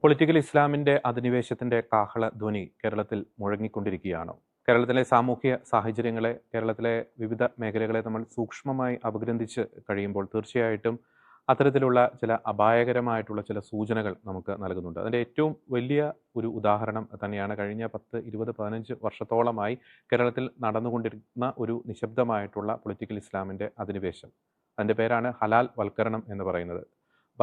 Political ഇസ്ലാമിന്റെ അധിനിവേശത്തിന്റെ കാഹളധ്വനി കേരളത്തിൽ മുഴങ്ങിക്കൊണ്ടിരിക്കുകയാണോ? കേരളത്തിലെ സാമൂഹ്യ സാഹചര്യങ്ങളെ, കേരളത്തിലെ വിവിധ മേഖലകളെ നമ്മൾ സൂക്ഷ്മമായി അപഗ്രഥിച്ച് കഴിയുമ്പോൾ തീർച്ചയായിട്ടും അത്തരത്തിലുള്ള ചില അപായകരമായിട്ടുള്ള ചില സൂചനകൾ നമുക്ക് നൽകുന്നുണ്ട്. അതിൻ്റെ ഏറ്റവും വലിയ ഒരു ഉദാഹരണം തന്നെയാണ് കഴിഞ്ഞ 10, 20, 15 വർഷത്തോളമായി കേരളത്തിൽ നടന്നുകൊണ്ടിരുന്ന ഒരു നിശബ്ദമായിട്ടുള്ള പൊളിറ്റിക്കൽ ഇസ്ലാമിന്റെ അധിനിവേശം. അതിൻ്റെ പേരാണ് ഹലാൽ വൽക്കരണം എന്ന് പറയുന്നത്.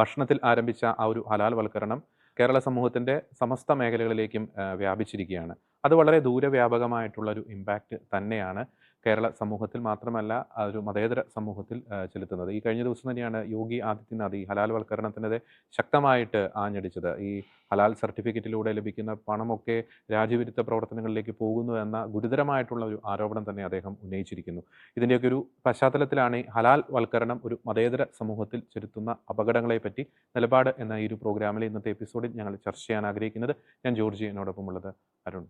ഭക്ഷണത്തിൽ ആരംഭിച്ച ആ ഒരു ഹലാൽ വൽക്കരണം കേരള സമൂഹത്തിൻ്റെ സമസ്ത മേഖലകളിലേക്കും വ്യാപിച്ചിരിക്കുകയാണ്. അത് വളരെ ദൂരവ്യാപകമായിട്ടുള്ള ഒരു ഇമ്പാക്റ്റ് തന്നെയാണ് കേരള സമൂഹത്തിൽ മാത്രമല്ല ഒരു മതേതര സമൂഹത്തിൽ ചെലുത്തുന്നത്. ഈ കഴിഞ്ഞ ദിവസം തന്നെയാണ് യോഗി ആദിത്യനാഥ് ഈ ഹലാൽ വൽക്കരണത്തിനെതിരെ ശക്തമായിട്ട് ആഞ്ഞടിച്ചത്. ഈ ഹലാൽ സർട്ടിഫിക്കറ്റിലൂടെ ലഭിക്കുന്ന പണമൊക്കെ രാജ്യവിരുദ്ധ പ്രവർത്തനങ്ങളിലേക്ക് പോകുന്നു എന്ന ഗുരുതരമായിട്ടുള്ള ഒരു ആരോപണം തന്നെ അദ്ദേഹം ഉന്നയിച്ചിരിക്കുന്നു. ഇതിൻ്റെയൊക്കെ ഒരു പശ്ചാത്തലത്തിലാണ് ഈ ഹലാൽ വൽക്കരണം ഒരു മതേതര സമൂഹത്തിൽ ചെലുത്തുന്ന അപകടങ്ങളെപ്പറ്റി നിലപാട് എന്ന ഈ ഒരു പ്രോഗ്രാമിലെ ഇന്നത്തെ എപ്പിസോഡിൽ ഞങ്ങൾ ചർച്ച ചെയ്യാൻ ആഗ്രഹിക്കുന്നത്. ഞാൻ ജോർജി, എന്നോടൊപ്പമുള്ളത് അരുൺ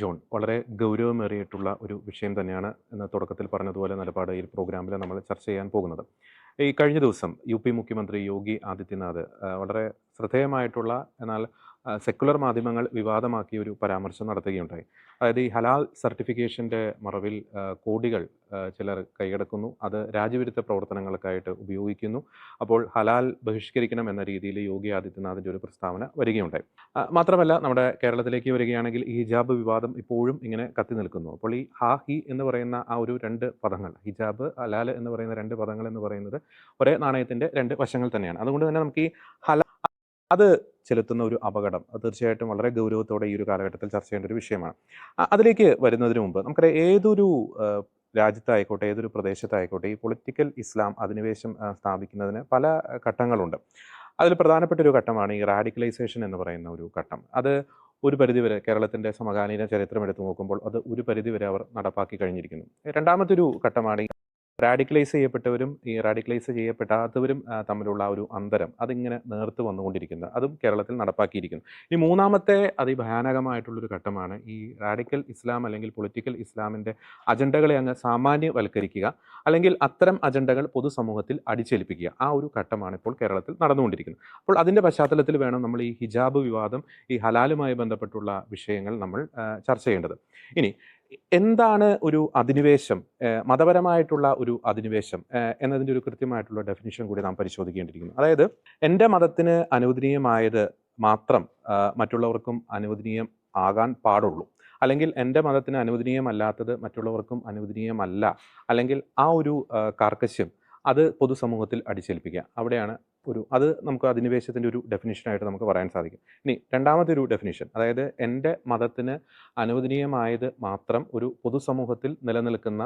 ജോൺ. വളരെ ഗൗരവമേറിയിട്ടുള്ള ഒരു വിഷയം തന്നെയാണ് എന്ന് തുടക്കത്തിൽ പറഞ്ഞതുപോലെ നിലപാട് ഈ പ്രോഗ്രാമിൽ നമ്മൾ ചർച്ച ചെയ്യാൻ പോകുന്നത്. ഈ കഴിഞ്ഞ ദിവസം UP മുഖ്യമന്ത്രി യോഗി ആദിത്യനാഥ് വളരെ ശ്രദ്ധേയമായിട്ടുള്ള എന്നാൽ സെക്കുലർ മാധ്യമങ്ങൾ വിവാദമാക്കിയ ഒരു പരാമർശം നടത്തുകയുണ്ടായി. അതായത് ഈ ഹലാൽ സർട്ടിഫിക്കേഷൻ്റെ മറവിൽ കോടികൾ ചിലർ കൈയടക്കുന്നു, അത് രാജ്യവിരുദ്ധ പ്രവർത്തനങ്ങൾക്കായിട്ട് ഉപയോഗിക്കുന്നു. അപ്പോൾ ഹലാൽ ബഹിഷ്കരിക്കണം എന്ന രീതിയിൽ യോഗി ആദിത്യനാഥിൻ്റെ ഒരു പ്രസ്താവന വരികയുണ്ടായി. മാത്രമല്ല നമ്മുടെ കേരളത്തിലേക്ക് വരികയാണെങ്കിൽ ഈ ഹിജാബ് വിവാദം ഇപ്പോഴും ഇങ്ങനെ കത്തി നിൽക്കുന്നു. അപ്പോൾ ഈ ഹി എന്ന് പറയുന്ന ആ ഒരു രണ്ട് പദങ്ങൾ, ഹിജാബ്, ഹലാൽ എന്ന് പറയുന്ന രണ്ട് പദങ്ങൾ എന്ന് പറയുന്നത് ഒരേ നാണയത്തിൻ്റെ രണ്ട് വശങ്ങൾ തന്നെയാണ്. അതുകൊണ്ട് തന്നെ നമുക്ക് ഈ അത് ചെലുത്തുന്ന ഒരു അപകടം അത് തീർച്ചയായിട്ടും വളരെ ഗൗരവത്തോടെ ഈ ഒരു കാലഘട്ടത്തിൽ ചർച്ച ചെയ്യേണ്ട ഒരു വിഷയമാണ്. അതിലേക്ക് വരുന്നതിന് മുമ്പ് നമുക്കറിയാം, ഏതൊരു രാജ്യത്തായിക്കോട്ടെ, ഏതൊരു പ്രദേശത്തായിക്കോട്ടെ, ഈ പൊളിറ്റിക്കൽ ഇസ്ലാം അധിനിവേശം സ്ഥാപിക്കുന്നതിന് പല ഘട്ടങ്ങളുണ്ട്. അതിൽ പ്രധാനപ്പെട്ട ഒരു ഘട്ടമാണ് ഈ റാഡിക്കലൈസേഷൻ എന്ന് പറയുന്ന ഒരു ഘട്ടം. അത് ഒരു പരിധിവരെ കേരളത്തിൻ്റെ സമകാലീന ചരിത്രം എടുത്തു നോക്കുമ്പോൾ അത് ഒരു പരിധിവരെ അവർ നടപ്പാക്കി കഴിഞ്ഞിരിക്കുന്നു. രണ്ടാമത്തെ ഒരു ഘട്ടമാണ് റാഡിക്കലൈസ് ചെയ്യപ്പെട്ടവരും ഈ റാഡിക്കലൈസ് ചെയ്യപ്പെടാത്തവരും തമ്മിലുള്ള ഒരു അന്തരം അതിങ്ങനെ നേർത്ത് വന്നുകൊണ്ടിരിക്കുന്നത്, അതും കേരളത്തിൽ നടപ്പാക്കിയിരിക്കുന്നു. ഇനി മൂന്നാമത്തെ അതിഭയാനകമായിട്ടുള്ളൊരു ഘട്ടമാണ് ഈ റാഡിക്കൽ ഇസ്ലാം അല്ലെങ്കിൽ പൊളിറ്റിക്കൽ ഇസ്ലാമിൻ്റെ അജണ്ടകളെ അങ്ങ് സാമാന്യവൽക്കരിക്കുക, അല്ലെങ്കിൽ അത്തരം അജണ്ടകൾ പൊതുസമൂഹത്തിൽ അടിച്ചേൽപ്പിക്കുക. ആ ഒരു ഘട്ടമാണ് ഇപ്പോൾ കേരളത്തിൽ നടന്നുകൊണ്ടിരിക്കുന്നത്. അപ്പോൾ അതിൻ്റെ പശ്ചാത്തലത്തിൽ വേണം നമ്മൾ ഈ ഹിജാബ് വിവാദം, ഈ ഹലാലുമായി ബന്ധപ്പെട്ടുള്ള വിഷയങ്ങൾ നമ്മൾ ചർച്ച ചെയ്യേണ്ടത്. ഇനി എന്താണ് ഒരു അധിനിവേശം, മതപരമായിട്ടുള്ള ഒരു അധിനിവേശം എന്നതിൻ്റെ ഒരു കൃത്യമായിട്ടുള്ള ഡെഫിനിഷൻ കൂടി നാം പരിശോധിക്കേണ്ടിയിരിക്കുന്നു. അതായത് എൻ്റെ മതത്തിന് അനുവദനീയമായത് മാത്രം മറ്റുള്ളവർക്കും അനുവദനീയം ആകാൻ പാടുള്ളൂ, അല്ലെങ്കിൽ എൻ്റെ മതത്തിന് അനുവദനീയമല്ലാത്തത് മറ്റുള്ളവർക്കും അനുവദനീയമല്ല, അല്ലെങ്കിൽ ആ ഒരു കാർക്കശ്യം അത് പൊതുസമൂഹത്തിൽ അടിച്ചേൽപ്പിക്കുക. അവിടെയാണ് അത് നമുക്ക് അധിനിവേശത്തിൻ്റെ ഒരു ഡെഫിനിഷനായിട്ട് നമുക്ക് പറയാൻ സാധിക്കും. ഇനി രണ്ടാമത്തെ ഒരു ഡെഫിനിഷൻ, അതായത് എൻ്റെ മതത്തിന് അനുവദനീയമായത് മാത്രം ഒരു പൊതുസമൂഹത്തിൽ നിലനിൽക്കുന്ന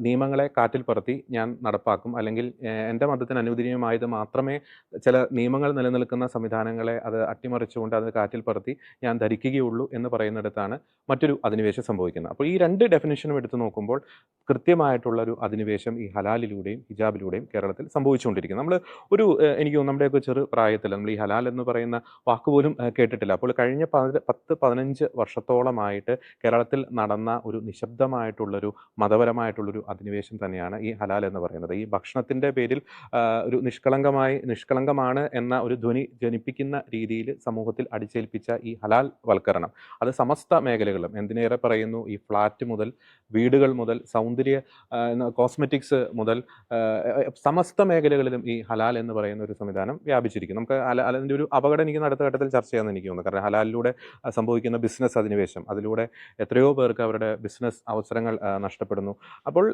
നിയമങ്ങളെ കാറ്റിൽ പറത്തി ഞാൻ നടപ്പാക്കും, അല്ലെങ്കിൽ എൻ്റെ മതത്തിന് അനുവദനീയമായത് മാത്രമേ ചില നിയമങ്ങൾ നിലനിൽക്കുന്ന സംവിധാനങ്ങളെ അത് അട്ടിമറിച്ചുകൊണ്ട് അത് കാറ്റിൽ പറത്തി ഞാൻ ധരിക്കുകയുള്ളൂ എന്ന് പറയുന്നിടത്താണ് മറ്റൊരു അധിനിവേശം സംഭവിക്കുന്നത്. അപ്പോൾ ഈ രണ്ട് ഡെഫിനിഷനും എടുത്തു നോക്കുമ്പോൾ കൃത്യമായിട്ടുള്ളൊരു അധിനിവേശം ഈ ഹലാലിലൂടെയും ഹിജാബിലൂടെയും കേരളത്തിൽ സംഭവിച്ചുകൊണ്ടിരിക്കുന്നു. നമ്മൾ എനിക്ക് തോന്നുന്നു നമ്മുടെയൊക്കെ ചെറു പ്രായത്തിൽ നമ്മൾ ഈ ഹലാൽ എന്ന് പറയുന്ന വാക്കുപോലും കേട്ടിട്ടില്ല. അപ്പോൾ കഴിഞ്ഞ 10-15 വർഷത്തോളമായിട്ട് കേരളത്തിൽ നടന്ന ഒരു നിശബ്ദമായിട്ടുള്ളൊരു മതപരമായിട്ടുള്ളൊരു അധിനിവേശം തന്നെയാണ് ഈ ഹലാൽ എന്ന് പറയുന്നത്. ഈ ഭക്ഷണത്തിൻ്റെ പേരിൽ ഒരു നിഷ്കളങ്കമാണ് എന്ന ഒരു ധ്വനി ജനിപ്പിക്കുന്ന രീതിയിൽ സമൂഹത്തിൽ അടിച്ചേൽപ്പിച്ച ഈ ഹലാൽ വൽക്കരണം അത് സമസ്ത മേഖലകളിലും, എന്തിനേറെ പറയുന്നു, ഈ ഫ്ലാറ്റ് മുതൽ വീടുകൾ മുതൽ സൗന്ദര്യ കോസ്മെറ്റിക്സ് മുതൽ സമസ്ത മേഖലകളിലും ഈ ഹലാൽ എന്ന് പറയുന്ന ഒരു സംവിധാനം വ്യാപിച്ചിരിക്കും. നമുക്ക് അതിൻ്റെ ഒരു അപകടം എനിക്ക് അടുത്ത ഘട്ടത്തിൽ ചർച്ച ചെയ്യാമെന്ന് എനിക്ക് തോന്നുന്നു. കാരണം ഹലാലിലൂടെ സംഭവിക്കുന്ന ബിസിനസ് അധിനിവേശം, അതിലൂടെ എത്രയോ പേർക്ക് അവരുടെ ബിസിനസ് അവസരങ്ങൾ നഷ്ടപ്പെടുന്നു. അപ്പോൾ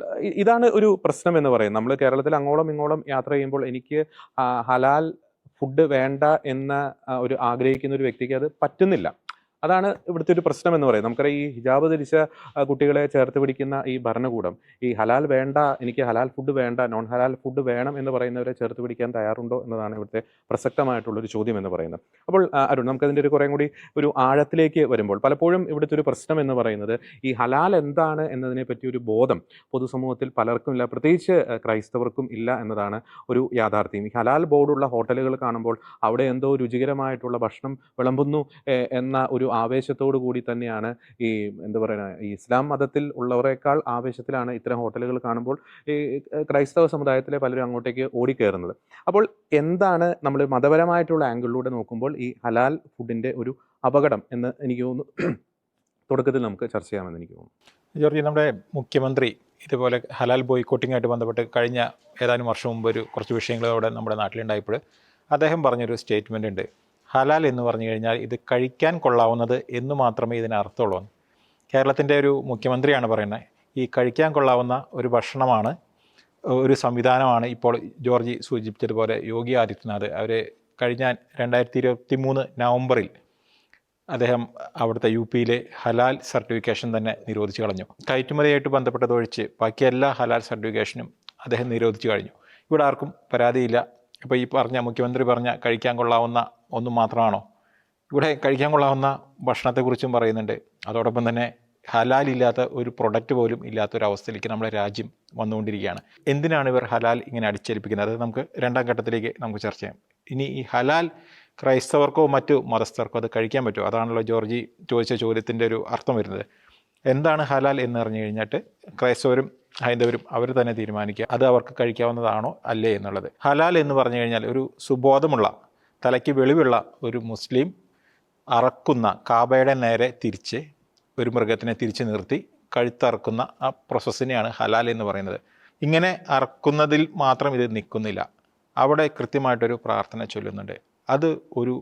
ഇതാണ് ഒരു പ്രശ്നം എന്ന് പറയുന്നത്. നമ്മൾ കേരളത്തിൽ അങ്ങോളം ഇങ്ങോളം യാത്ര ചെയ്യുമ്പോൾ എനിക്ക് ഹലാൽ ഫുഡ് വേണ്ട എന്ന ഒരു ആഗ്രഹിക്കുന്ന ഒരു വ്യക്തിക്ക് അത് പറ്റുന്നില്ല. അതാണ് ഇവിടുത്തെ ഒരു പ്രശ്നം എന്ന് പറയുന്നത്. നമുക്കറിയാം, ഈ ഹിജാബ് ധരിച്ച കുട്ടികളെ ചേർത്ത് പിടിക്കുന്ന ഈ ഭരണകൂടം ഈ ഹലാൽ വേണ്ട, എനിക്ക് ഹലാൽ ഫുഡ് വേണ്ട, നോൺ ഹലാൽ ഫുഡ് വേണം എന്ന് പറയുന്നവരെ ചേർത്ത് പിടിക്കാൻ തയ്യാറുണ്ടോ എന്നതാണ് ഇവിടുത്തെ പ്രസക്തമായിട്ടുള്ളൊരു ചോദ്യം എന്ന് പറയുന്നത്. അപ്പോൾ അരുൺ, നമുക്കതിൻ്റെ ഒരു കുറേ കൂടി ഒരു ആഴത്തിലേക്ക് വരുമ്പോൾ പലപ്പോഴും ഇവിടുത്തെ ഒരു പ്രശ്നം എന്ന് പറയുന്നത് ഈ ഹലാൽ എന്താണ് എന്നതിനെ പറ്റി ഒരു ബോധം പൊതുസമൂഹത്തിൽ പലർക്കും ഇല്ല, പ്രത്യേകിച്ച് ക്രൈസ്തവർക്കും ഇല്ല എന്നതാണ് ഒരു യാഥാർത്ഥ്യം. ഈ ഹലാൽ ബോർഡുള്ള ഹോട്ടലുകൾ കാണുമ്പോൾ അവിടെ എന്തോ രുചികരമായിട്ടുള്ള ഭക്ഷണം വിളമ്പുന്നു എന്ന ഒരു ആവേശത്തോടു കൂടി തന്നെയാണ് ഈ എന്താ പറയുക, ഈ ഇസ്ലാം മതത്തിൽ ഉള്ളവരെക്കാൾ ആവേശത്തിലാണ് ഇത്തരം ഹോട്ടലുകൾ കാണുമ്പോൾ ഈ ക്രൈസ്തവ സമുദായത്തിലെ പലരും അങ്ങോട്ടേക്ക് ഓടിക്കയറുന്നത്. അപ്പോൾ എന്താണ് നമ്മൾ മതപരമായിട്ടുള്ള ആംഗിളിലൂടെ നോക്കുമ്പോൾ ഈ ഹലാൽ ഫുഡിൻ്റെ ഒരു അപകടം എന്ന് എനിക്ക് തോന്നുന്നു തുടക്കത്തിൽ നമുക്ക് ചർച്ച ചെയ്യാമെന്ന് എനിക്ക് തോന്നുന്നു. ജോർജ്, നമ്മുടെ മുഖ്യമന്ത്രി ഇതുപോലെ ഹലാൽ ബോയ്ക്കോട്ടിങ്ങായിട്ട് ബന്ധപ്പെട്ട് കഴിഞ്ഞ ഏതാനും വർഷം മുമ്പ് കുറച്ച് വിഷയങ്ങൾ അവിടെ നമ്മുടെ നാട്ടിലുണ്ടായപ്പോൾ അദ്ദേഹം പറഞ്ഞൊരു സ്റ്റേറ്റ്മെൻ്റ് ഉണ്ട്. ഹലാൽ എന്ന് പറഞ്ഞു കഴിഞ്ഞാൽ ഇത് കഴിക്കാൻ കൊള്ളാവുന്നത് എന്ന് മാത്രമേ ഇതിന് അർത്ഥമുള്ളൂ. കേരളത്തിൻ്റെ ഒരു മുഖ്യമന്ത്രിയാണ് പറയുന്നത്. ഈ കഴിക്കാൻ കൊള്ളാവുന്ന ഒരു ഭക്ഷണമാണ്, ഒരു സംവിധാനമാണ് ഇപ്പോൾ ജോർജ് സൂചിപ്പിച്ചതുപോലെ യോഗി ആദിത്യനാഥ് അവർ കഴിഞ്ഞ 2023 നവംബറിൽ അദ്ദേഹം അവിടുത്തെ UPയിലെ ഹലാൽ സർട്ടിഫിക്കേഷൻ തന്നെ നിരോധിച്ചു കളഞ്ഞു. കയറ്റുമതിയായിട്ട് ബന്ധപ്പെട്ടതൊഴിച്ച് ബാക്കി എല്ലാ ഹലാൽ സർട്ടിഫിക്കേഷനും അദ്ദേഹം നിരോധിച്ചു കഴിഞ്ഞു. ഇവിടെ ആർക്കും പരാതിയില്ല. ഇപ്പോൾ ഈ മുഖ്യമന്ത്രി പറഞ്ഞ കഴിക്കാൻ കൊള്ളാവുന്ന ഒന്നും മാത്രമാണോ? ഇവിടെ കഴിക്കാൻ കൊള്ളാവുന്ന ഭക്ഷണത്തെക്കുറിച്ചും പറയുന്നുണ്ട്. അതോടൊപ്പം തന്നെ ഹലാൽ ഇല്ലാത്ത ഒരു പ്രൊഡക്റ്റ് പോലും ഇല്ലാത്തൊരവസ്ഥയിലേക്ക് നമ്മുടെ രാജ്യം വന്നുകൊണ്ടിരിക്കുകയാണ്. എന്തിനാണ് ഇവർ ഹലാൽ ഇങ്ങനെ അടിച്ചേൽപ്പിക്കുന്നത്? അത് നമുക്ക് രണ്ടാം ഘട്ടത്തിലേക്ക് നമുക്ക് ചർച്ച ചെയ്യാം. ഇനി ഈ ഹലാൽ ക്രൈസ്തവർക്കോ മറ്റു മതസ്ഥർക്കോ അത് കഴിക്കാൻ പറ്റുമോ? അതാണല്ലോ ജോർജി ചോദിച്ച ചോദ്യത്തിൻ്റെ ഒരു അർത്ഥം വരുന്നത്. എന്താണ് ഹലാൽ എന്ന് പറഞ്ഞു കഴിഞ്ഞിട്ട് ക്രൈസ്തവരും ഹൈന്ദവരും അവർ തന്നെ തീരുമാനിക്കുക അത് അവർക്ക് കഴിക്കാവുന്നതാണോ അല്ലേ എന്നുള്ളത്. ഹലാൽ എന്ന് പറഞ്ഞു കഴിഞ്ഞാൽ ഒരു സുബോധമുള്ള, തലയ്ക്ക് വെളിവുള്ള ഒരു മുസ്ലിം അറക്കുന്ന, കാബയുടെ നേരെ തിരിച്ച് ഒരു മൃഗത്തിനെ തിരിച്ച് നിർത്തി കഴുത്തറക്കുന്ന ആ പ്രോസസ്സിനെയാണ് ഹലാൽ എന്ന് പറയുന്നത്. ഇങ്ങനെ അറക്കുന്നതിൽ മാത്രം ഇത് നിൽക്കുന്നില്ല. അവിടെ കൃത്യമായിട്ടൊരു പ്രാർത്ഥന ചൊല്ലുന്നുണ്ട്. അത് ഒരു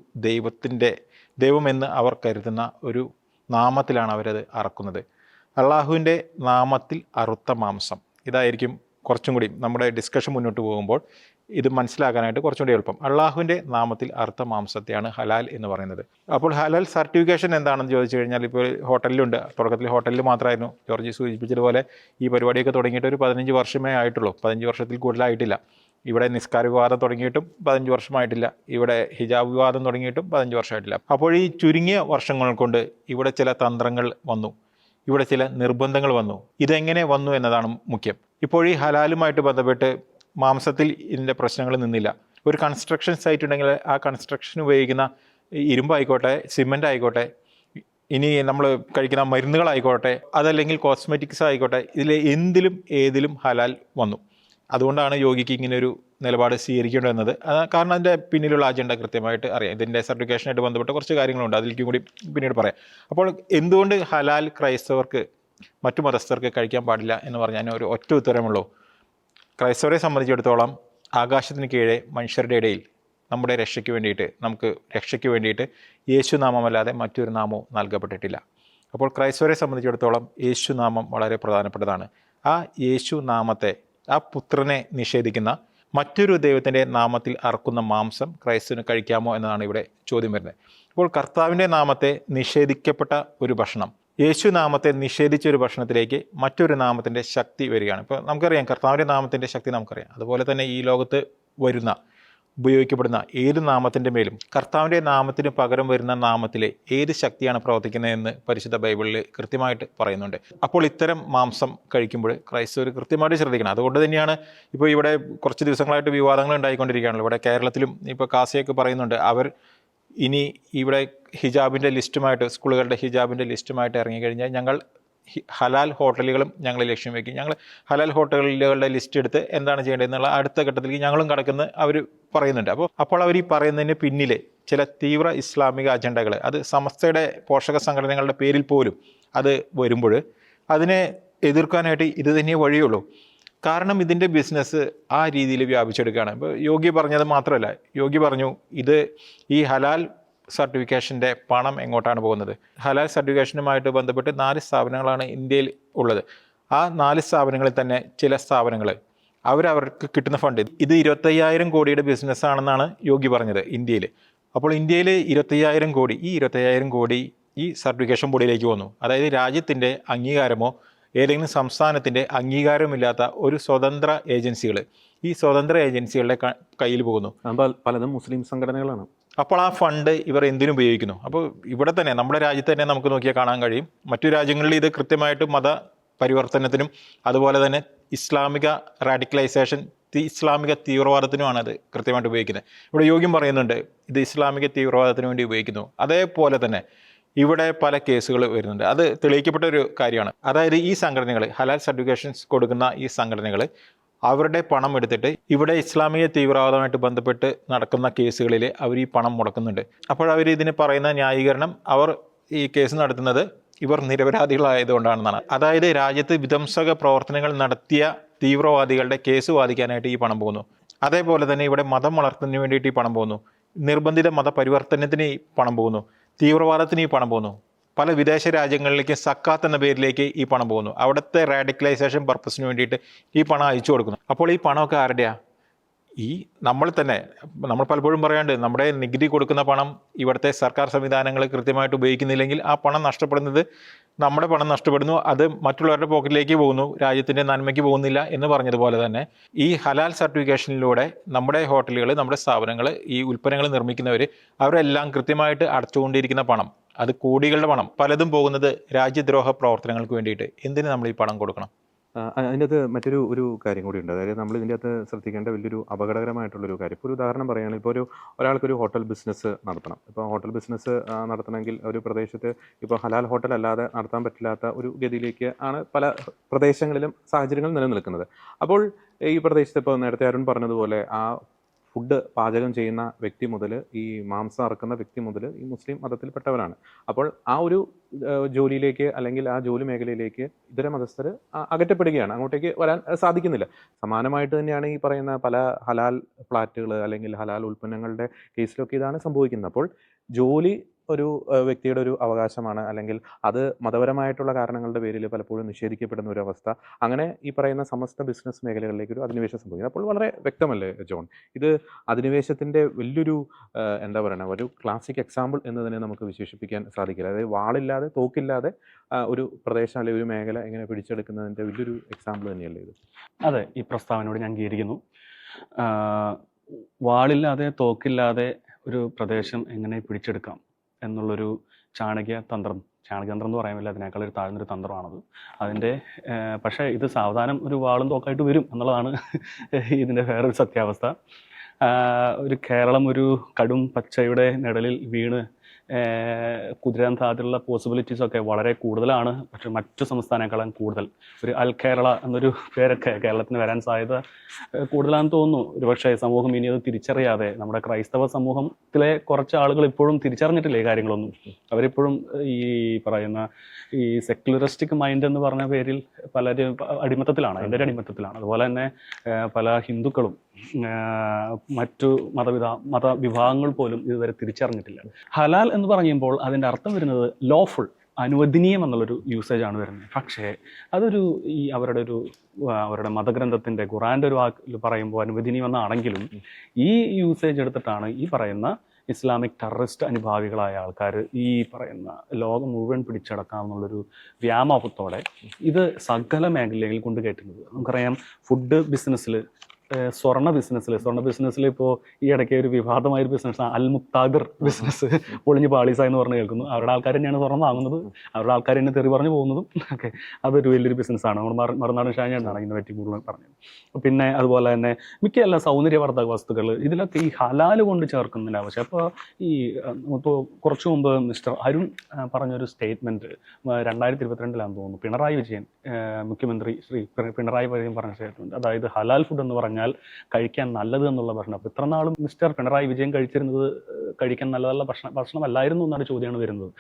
ദൈവമെന്ന് അവർ കരുതുന്ന ഒരു നാമത്തിലാണ് അവരത് അറക്കുന്നത്. അള്ളാഹുവിൻ്റെ നാമത്തിൽ അറുത്ത മാംസം. ഇതായിരിക്കും കുറച്ചും കൂടി നമ്മുടെ ഡിസ്കഷൻ മുന്നോട്ട് പോകുമ്പോൾ ഇത് മനസ്സിലാക്കാനായിട്ട് കുറച്ചും കൂടി എളുപ്പം. അള്ളാഹുവിൻ്റെ നാമത്തിൽ അറുത്ത മാംസത്തെയാണ് ഹലാൽ എന്ന് പറയുന്നത്. അപ്പോൾ ഹലാൽ സർട്ടിഫിക്കേഷൻ എന്താണെന്ന് ചോദിച്ചു കഴിഞ്ഞാൽ ഇപ്പോൾ ഹോട്ടലിലുണ്ട്. തുടക്കത്തിൽ ഹോട്ടലിൽ മാത്രമായിരുന്നു. ജോർജി സൂചിപ്പിച്ചതുപോലെ ഈ പരിപാടിയൊക്കെ തുടങ്ങിയിട്ട് ഒരു 15 വർഷമേ ആയിട്ടുള്ളൂ. 15 വർഷത്തിൽ കൂടുതലായിട്ടില്ല. ഇവിടെ നിസ്കാര വിവാദം തുടങ്ങിയിട്ടും 15 വർഷമായിട്ടില്ല. ഇവിടെ ഹിജാബ് വിവാദം തുടങ്ങിയിട്ടും 15 വർഷമായിട്ടില്ല. അപ്പോൾ ഈ ചുരുങ്ങിയ വർഷങ്ങൾ കൊണ്ട് ഇവിടെ ചില തന്ത്രങ്ങൾ വന്നു, ഇവിടെ ചില നിർബന്ധങ്ങൾ വന്നു. ഇതെങ്ങനെ വന്നു എന്നതാണ് മുഖ്യം. ഇപ്പോൾ ഈ ഹലാലുമായിട്ട് ബന്ധപ്പെട്ട് മാംസത്തിൽ ഇതിൻ്റെ പ്രശ്നങ്ങൾ നിന്നില്ല. ഒരു കൺസ്ട്രക്ഷൻ സൈറ്റ് ഉണ്ടെങ്കിൽ ആ കൺസ്ട്രക്ഷൻ ഉപയോഗിക്കുന്ന ഇരുമ്പായിക്കോട്ടെ, സിമെൻ്റ് ആയിക്കോട്ടെ, ഇനി നമ്മൾ കഴിക്കുന്ന മരുന്നുകളായിക്കോട്ടെ, അതല്ലെങ്കിൽ കോസ്മെറ്റിക്സ് ആയിക്കോട്ടെ, ഇതിൽ എന്തിലും ഏതിലും ഹലാൽ വന്നു. അതുകൊണ്ടാണ് യോഗിക്ക് ഇങ്ങനെ ഒരു നിലപാട് സ്വീകരിക്കേണ്ടത്. കാരണം അതിൻ്റെ പിന്നിലുള്ള അജണ്ട കൃത്യമായിട്ട് അറിയാം. ഇതിൻ്റെ സർട്ടിഫിക്കേഷനായിട്ട് ബന്ധപ്പെട്ട കുറച്ച് കാര്യങ്ങളുണ്ട്, അതിലേക്കും കൂടി പിന്നീട് പറയാം. അപ്പോൾ എന്തുകൊണ്ട് ഹലാൽ ക്രൈസ്തവർക്ക് മറ്റു മതസ്ഥർക്ക് കഴിക്കാൻ പാടില്ല എന്ന് പറഞ്ഞാൽ ഒരു ഒറ്റ ഉത്തരമുള്ളൂ. ക്രൈസ്തവരെ സംബന്ധിച്ചിടത്തോളം ആകാശത്തിന് കീഴെ മനുഷ്യരുടെ ഇടയിൽ നമ്മുടെ നമുക്ക് രക്ഷയ്ക്ക് വേണ്ടിയിട്ട് യേശുനാമമല്ലാതെ മറ്റൊരു നാമവും നൽകപ്പെട്ടിട്ടില്ല. അപ്പോൾ ക്രൈസ്തവരെ സംബന്ധിച്ചിടത്തോളം യേശുനാമം വളരെ പ്രധാനപ്പെട്ടതാണ്. ആ യേശുനാമത്തെ, ആ പുത്രനെ നിഷേധിക്കുന്ന, മറ്റൊരു ദൈവത്തിൻ്റെ നാമത്തിൽ അറക്കുന്ന മാംസം ക്രൈസ്തവന് കഴിക്കാമോ എന്നതാണ് ഇവിടെ ചോദ്യം വരുന്നത്. അപ്പോൾ കർത്താവിൻ്റെ നാമത്തെ നിഷേധിക്കപ്പെട്ട ഒരു ഭക്ഷണം, യേശു നാമത്തെ നിഷേധിച്ച ഒരു ഭക്ഷണത്തിലേക്ക് മറ്റൊരു നാമത്തിൻ്റെ ശക്തി വരികയാണ്. ഇപ്പോൾ നമുക്കറിയാം കർത്താവിൻ്റെ നാമത്തിൻ്റെ ശക്തി നമുക്കറിയാം. അതുപോലെ തന്നെ ഈ ലോകത്ത് ഉപയോഗിക്കപ്പെടുന്ന ഏത് നാമത്തിൻ്റെ മേലും കർത്താവിൻ്റെ നാമത്തിന് പകരം വരുന്ന നാമത്തിലെ ഏത് ശക്തിയാണ് പ്രവർത്തിക്കുന്നതെന്ന് പരിശുദ്ധ ബൈബിളിൽ കൃത്യമായിട്ട് പറയുന്നുണ്ട്. അപ്പോൾ ഇത്തരം മാംസം കഴിക്കുമ്പോൾ ക്രൈസ്തവർ കൃത്യമായിട്ട് ശ്രദ്ധിക്കണം. അതുകൊണ്ട് തന്നെയാണ് ഇപ്പോൾ ഇവിടെ കുറച്ച് ദിവസങ്ങളായിട്ട് വിവാദങ്ങൾ ഉണ്ടായിക്കൊണ്ടിരിക്കുകയാണല്ലോ. ഇവിടെ കേരളത്തിലും ഇപ്പോൾ കാസിയൊക്കെ പറയുന്നുണ്ട്, അവർ ഇനി ഇവിടെ ഹിജാബിൻ്റെ ലിസ്റ്റുമായിട്ട്, സ്കൂളുകളുടെ ഹിജാബിൻ്റെ ലിസ്റ്റുമായിട്ട് ഇറങ്ങിക്കഴിഞ്ഞാൽ ഞങ്ങൾ ഹലാൽ ഹോട്ടലുകളും ഞങ്ങൾ ലക്ഷ്യം വയ്ക്കും. ഞങ്ങൾ ഹലാൽ ഹോട്ടലുകളുടെ ലിസ്റ്റ് എടുത്ത് എന്താണ് ചെയ്യേണ്ടതെന്നുള്ള അടുത്ത ഘട്ടത്തിലേക്ക് ഞങ്ങളും കടക്കുന്ന അവർ പറയുന്നുണ്ട്. അപ്പോൾ അവർ ഈ പറയുന്നതിന് പിന്നിലെ ചില തീവ്ര ഇസ്ലാമിക അജണ്ടകൾ, അത് സമസ്തയുടെ പോഷക സംഘടനകളുടെ പേരിൽ പോലും അത് വരുമ്പോൾ അതിനെ എതിർക്കാനായിട്ട് ഇത് തന്നെ വഴിയുള്ളൂ. കാരണം ഇതിൻ്റെ ബിസിനസ് ആ രീതിയിൽ വ്യാപിച്ചെടുക്കുകയാണ്. ഇപ്പോൾ യോഗി പറഞ്ഞത് മാത്രമല്ല, യോഗി പറഞ്ഞു ഈ ഹലാൽ സർട്ടിഫിക്കേഷൻ്റെ പണം എങ്ങോട്ടാണ് പോകുന്നത്. ഹലാൽ സർട്ടിഫിക്കേഷനുമായിട്ട് ബന്ധപ്പെട്ട് 4 സ്ഥാപനങ്ങളാണ് ഇന്ത്യയിൽ ഉള്ളത്. ആ 4 സ്ഥാപനങ്ങളിൽ തന്നെ ചില സ്ഥാപനങ്ങൾ അവർക്ക് കിട്ടുന്ന ഫണ്ട്, ഇത് 25,000 കോടിയുടെ ബിസിനസ്സാണെന്നാണ് യോഗി പറഞ്ഞത് ഇന്ത്യയിൽ. അപ്പോൾ ഇന്ത്യയിൽ 25,000 കോടി, ഈ 25,000 കോടി ഈ സർട്ടിഫിക്കേഷൻ ബോഡിയിലേക്ക് വന്നു. അതായത് രാജ്യത്തിൻ്റെ അംഗീകാരമോ ഏതെങ്കിലും സംസ്ഥാനത്തിൻ്റെ അംഗീകാരമില്ലാത്ത ഒരു സ്വതന്ത്ര ഏജൻസികൾ, ഈ സ്വതന്ത്ര ഏജൻസികളുടെ കയ്യിൽ പോകുന്നു. പലതും മുസ്ലിം സംഘടനകളാണ്. അപ്പോൾ ആ ഫണ്ട് ഇവർ എന്തിനുപയോഗിക്കുന്നു? അപ്പോൾ ഇവിടെ തന്നെ നമ്മുടെ രാജ്യത്ത് തന്നെ നമുക്ക് നോക്കിയാൽ കാണാൻ കഴിയും. മറ്റു രാജ്യങ്ങളിൽ ഇത് കൃത്യമായിട്ട് മത പരിവർത്തനത്തിനും അതുപോലെ തന്നെ ഇസ്ലാമിക റാഡിക്കലൈസേഷൻ, ഇസ്ലാമിക തീവ്രവാദത്തിനുമാണ് അത് കൃത്യമായിട്ട് ഉപയോഗിക്കുന്നത്. ഇവിടെ യോഗ്യം പറയുന്നുണ്ട് ഇത് ഇസ്ലാമിക തീവ്രവാദത്തിന് വേണ്ടി ഉപയോഗിക്കുന്നു. അതേപോലെ തന്നെ ഇവിടെ പല കേസുകൾ വരുന്നുണ്ട്. അത് തെളിയിക്കപ്പെട്ട ഒരു കാര്യമാണ്. അതായത് ഈ സംഘടനകൾ, ഹലാൽ സർട്ടിഫിക്കേഷൻസ് കൊടുക്കുന്ന ഈ സംഘടനകൾ അവരുടെ പണം എടുത്തിട്ട് ഇവിടെ ഇസ്ലാമിക തീവ്രവാദമായിട്ട് ബന്ധപ്പെട്ട് നടക്കുന്ന കേസുകളിൽ അവർ ഈ പണം മുടക്കുന്നുണ്ട്. അപ്പോൾ അവർ ഇതിന് പറയുന്ന ന്യായീകരണം, അവർ ഈ കേസ് നടത്തുന്നത് ഇവർ നിരപരാധികളായതുകൊണ്ടാണെന്നാണ്. അതായത് രാജ്യത്ത് വിധ്വംസക പ്രവർത്തനങ്ങൾ നടത്തിയ തീവ്രവാദികളുടെ കേസ് വാദിക്കാനായിട്ട് ഈ പണം പോകുന്നു. അതേപോലെ തന്നെ ഇവിടെ മതം വളർത്തുന്നതിന് വേണ്ടിയിട്ട് ഈ പണം പോകുന്നു. നിർബന്ധിത മതപരിവർത്തനത്തിന് ഈ പണം പോകുന്നു. തീവ്രവാദത്തിന് ഈ പണം പോകുന്നു. പല വിദേശ രാജ്യങ്ങളിലേക്ക് സക്കാത്ത് എന്ന പേരിലേക്ക് ഈ പണം പോകുന്നു. അവിടുത്തെ റാഡിക്കലൈസേഷൻ പർപ്പസിന് വേണ്ടിയിട്ട് ഈ പണം അയച്ചു കൊടുക്കുന്നു. അപ്പോൾ ഈ പണമൊക്കെ ആരുടെയാ? ഈ നമ്മൾ പലപ്പോഴും പറയാണ്ട് നമ്മുടെ നികുതി കൊടുക്കുന്ന പണം ഇവിടുത്തെ സർക്കാർ സംവിധാനങ്ങൾ കൃത്യമായിട്ട് ഉപയോഗിക്കുന്നില്ലെങ്കിൽ ആ പണം നഷ്ടപ്പെടുന്നത്, നമ്മുടെ പണം നഷ്ടപ്പെടുന്നു, അത് മറ്റുള്ളവരുടെ പോക്കറ്റിലേക്ക് പോകുന്നു, രാജ്യത്തിൻ്റെ നന്മയ്ക്ക് പോകുന്നില്ല എന്ന് പറഞ്ഞതുപോലെ തന്നെ ഈ ഹലാൽ സർട്ടിഫിക്കേഷനിലൂടെ നമ്മുടെ ഹോട്ടലുകൾ, നമ്മുടെ സ്ഥാപനങ്ങൾ, ഈ ഉൽപ്പന്നങ്ങൾ നിർമ്മിക്കുന്നവർ അവരെല്ലാം കൃത്യമായിട്ട് അടച്ചുകൊണ്ടിരിക്കുന്ന പണം, അത് കോടികളുടെ പണം പലതും പോകുന്നത് രാജ്യദ്രോഹ പ്രവർത്തനങ്ങൾക്ക് വേണ്ടിയിട്ട്. എന്തിന് നമ്മൾ ഈ പണം കൊടുക്കണം? അതിൻ്റെ അകത്ത് മറ്റൊരു കാര്യം കൂടി ഉണ്ട്. അതായത് നമ്മൾ ഇതിൻ്റെ അകത്ത് ശ്രദ്ധിക്കേണ്ട വലിയൊരു അപകടകരമായിട്ടുള്ളൊരു കാര്യം. ഇപ്പോൾ ഒരു ഉദാഹരണം പറയുകയാണെങ്കിൽ, ഇപ്പോൾ ഒരാൾക്കൊരു ഹോട്ടൽ ബിസിനസ് നടത്തണം. ഇപ്പോൾ ഹോട്ടൽ ബിസിനസ് നടത്തണമെങ്കിൽ ഒരു പ്രദേശത്ത് ഇപ്പോൾ ഹലാൽ ഹോട്ടൽ അല്ലാതെ നടത്താൻ പറ്റില്ലാത്ത ഒരു ഗതിയിലേക്ക് ആണ് പല പ്രദേശങ്ങളിലും സാഹചര്യങ്ങൾ നിലനിൽക്കുന്നത്. അപ്പോൾ ഈ പ്രദേശത്ത് ഇപ്പോൾ നേരത്തെ അരുൺ പറഞ്ഞതുപോലെ ആ ഫുഡ് പാചകം ചെയ്യുന്ന വ്യക്തി മുതൽ ഈ മാംസം അറക്കുന്ന വ്യക്തി മുതൽ ഈ മുസ്ലിം മതത്തിൽപ്പെട്ടവരാണ്. അപ്പോൾ ആ ഒരു ജോലിയിലേക്ക് അല്ലെങ്കിൽ ആ ജോലി മേഖലയിലേക്ക് ഇതര മതസ്ഥർ അകറ്റപ്പെടുകയാണ്, അങ്ങോട്ടേക്ക് വരാൻ സാധിക്കുന്നില്ല. സമാനമായിട്ട് തന്നെയാണ് ഈ പറയുന്ന പല ഹലാൽ ഫ്ലാറ്റുകൾ അല്ലെങ്കിൽ ഹലാൽ ഉൽപ്പന്നങ്ങളുടെ കേസിലൊക്കെ ഇതാണ് സംഭവിക്കുന്നത്. അപ്പോൾ ജോലി ഒരു വ്യക്തിയുടെ ഒരു അവകാശമാണ്, അല്ലെങ്കിൽ അത് മതപരമായിട്ടുള്ള കാരണങ്ങളുടെ പേരിൽ പലപ്പോഴും നിഷേധിക്കപ്പെടുന്ന ഒരു അവസ്ഥ. അങ്ങനെ ഈ പറയുന്ന സമസ്ത ബിസിനസ് മേഖലകളിലേക്ക് ഒരു അധിനിവേശം സംഭവിക്കുന്നത്. അപ്പോൾ വളരെ വ്യക്തമല്ലേ ജോൺ, ഇത് അധിനിവേശത്തിൻ്റെ വലിയൊരു എന്താ പറയുക, ഒരു ക്ലാസിക് എക്സാമ്പിൾ എന്ന് തന്നെ നമുക്ക് വിശേഷിപ്പിക്കാൻ സാധിക്കില്ല. അതായത് വാളില്ലാതെ തോക്കില്ലാതെ ഒരു പ്രദേശം അല്ലെങ്കിൽ ഒരു മേഖല എങ്ങനെ പിടിച്ചെടുക്കുന്നതിൻ്റെ വലിയൊരു എക്സാമ്പിൾ തന്നെയല്ലേ ഇത്? അതെ, ഈ പ്രസ്താവനയോട് ഞാൻ അംഗീകരിക്കുന്നു. വാളില്ലാതെ തോക്കില്ലാതെ ഒരു പ്രദേശം എങ്ങനെ പിടിച്ചെടുക്കാം എന്നുള്ളൊരു ചാണക്യതന്ത്രം എന്ന് പറയാൻ അതിനേക്കാൾ ഒരു താഴ്ന്നൊരു തന്ത്രമാണത്. അതിൻ്റെ പക്ഷേ ഇത് സാവധാനം ഒരു വാളും തോക്കായിട്ട് വരും എന്നുള്ളതാണ് ഇതിൻ്റെ വേറൊരു സത്യാവസ്ഥ. ഒരു കേരളം ഒരു കടും പച്ചയുടെ നിഴലിൽ വീണ് കുതിരാൻ സാധ്യതയുള്ള പോസിബിലിറ്റീസൊക്കെ വളരെ കൂടുതലാണ്. പക്ഷെ മറ്റു സംസ്ഥാനങ്ങളെക്കാളും കൂടുതൽ ഒരു അൽ കേരള എന്നൊരു പേരൊക്കെ കേരളത്തിന് വരാൻ സാധ്യത കൂടുതലാണെന്ന് തോന്നുന്നു. ഒരുപക്ഷെ സമൂഹം ഇനി അത് തിരിച്ചറിയാതെ, നമ്മുടെ ക്രൈസ്തവ സമൂഹത്തിലെ കുറച്ച് ആളുകൾ ഇപ്പോഴും തിരിച്ചറിഞ്ഞിട്ടില്ല ഈ കാര്യങ്ങളൊന്നും. അവരിപ്പോഴും ഈ പറയുന്ന ഈ സെക്യുലറിസ്റ്റിക് മൈൻഡ് എന്ന് പറഞ്ഞ പേരിൽ പലരും അടിമത്തത്തിലാണ്, അതിൻ്റെ ഒരു അടിമത്തത്തിലാണ്. അതുപോലെ തന്നെ പല ഹിന്ദുക്കളും മറ്റു മതവിഭാഗങ്ങൾ പോലും ഇതുവരെ തിരിച്ചറിഞ്ഞിട്ടില്ല. ഹലാൽ എന്ന് പറയുമ്പോൾ അതിൻ്റെ അർത്ഥം വരുന്നത് ലോഫുൾ, അനുവദനീയം എന്നുള്ളൊരു യൂസേജാണ് വരുന്നത്. പക്ഷേ അതൊരു അവരുടെ മതഗ്രന്ഥത്തിൻ്റെ ഖുറാൻ്റെ ഒരു വാക്കിൽ പറയുമ്പോൾ അനുവദനീയം എന്നാണെങ്കിലും ഈ യൂസേജ് എടുത്തിട്ടാണ് ഈ പറയുന്ന ഇസ്ലാമിക് ടെററിസ്റ്റ് അനുഭാവികളായ ആൾക്കാർ ഈ പറയുന്ന ലോകം മുഴുവൻ പിടിച്ചടക്കാമെന്നുള്ളൊരു വ്യാമോഹത്തോടെ ഇത് സകല മേഖലകളിൽ കൊണ്ട് കയറ്റുന്നത്. നമുക്കറിയാം, ഫുഡ് ബിസിനസ്സിൽ, സ്വർണ്ണ ബിസിനസ്സിൽ ഇപ്പോൾ ഈ ഇടയ്ക്ക് ഒരു വിവാദമായൊരു ബിസിനസ് അൽ മുക്താദിർ ബിസിനസ് പൊളിഞ്ഞ് പാളീസ എന്ന് പറഞ്ഞ് കേൾക്കുന്നു. അവരുടെ ആൾക്കാർ തന്നെയാണ് സ്വർണ്ണം വാങ്ങുന്നത്, അവരുടെ ആൾക്കാർ തന്നെ തെറി പറഞ്ഞു പോകുന്നതും ഒക്കെ. അതൊരു വലിയൊരു ബിസിനസ്സാണ്. നമ്മൾ മറുനാടൻ ഷാജാനാണ് ഇതിനെ പറ്റി കൂടുതൽ പറഞ്ഞത്. പിന്നെ അതുപോലെ തന്നെ മിക്ക എല്ലാ സൗന്ദര്യവർദ്ധക വസ്തുക്കൾ ഇതിലൊക്കെ ഈ ഹലാൽ കൊണ്ട് ചേർക്കുന്നതിൻ്റെ ആവശ്യം. അപ്പോൾ ഈ ഇപ്പോൾ കുറച്ചു മുമ്പ് മിസ്റ്റർ അരുൺ പറഞ്ഞൊരു സ്റ്റേറ്റ്മെൻറ്റ് 2022 തോന്നുന്നു, പിണറായി വിജയൻ മുഖ്യമന്ത്രി ശ്രീ പിണറായി വിജയൻ പറഞ്ഞ സ്റ്റേറ്റ്മെൻറ്റ്, അതായത് ഹലാൽ ഫുഡ് എന്ന് പറഞ്ഞാൽ കഴിക്കാൻ നല്ലത് എന്നുള്ള ഭക്ഷണം. അപ്പോൾ ഇത്ര നാളും മിസ്റ്റർ പിണറായി വിജയൻ കഴിച്ചിരുന്നത് കഴിക്കാൻ നല്ലതല്ല ഭക്ഷണമല്ലായിരുന്നു എന്നൊരു ചോദ്യമാണ് വരുന്നത്.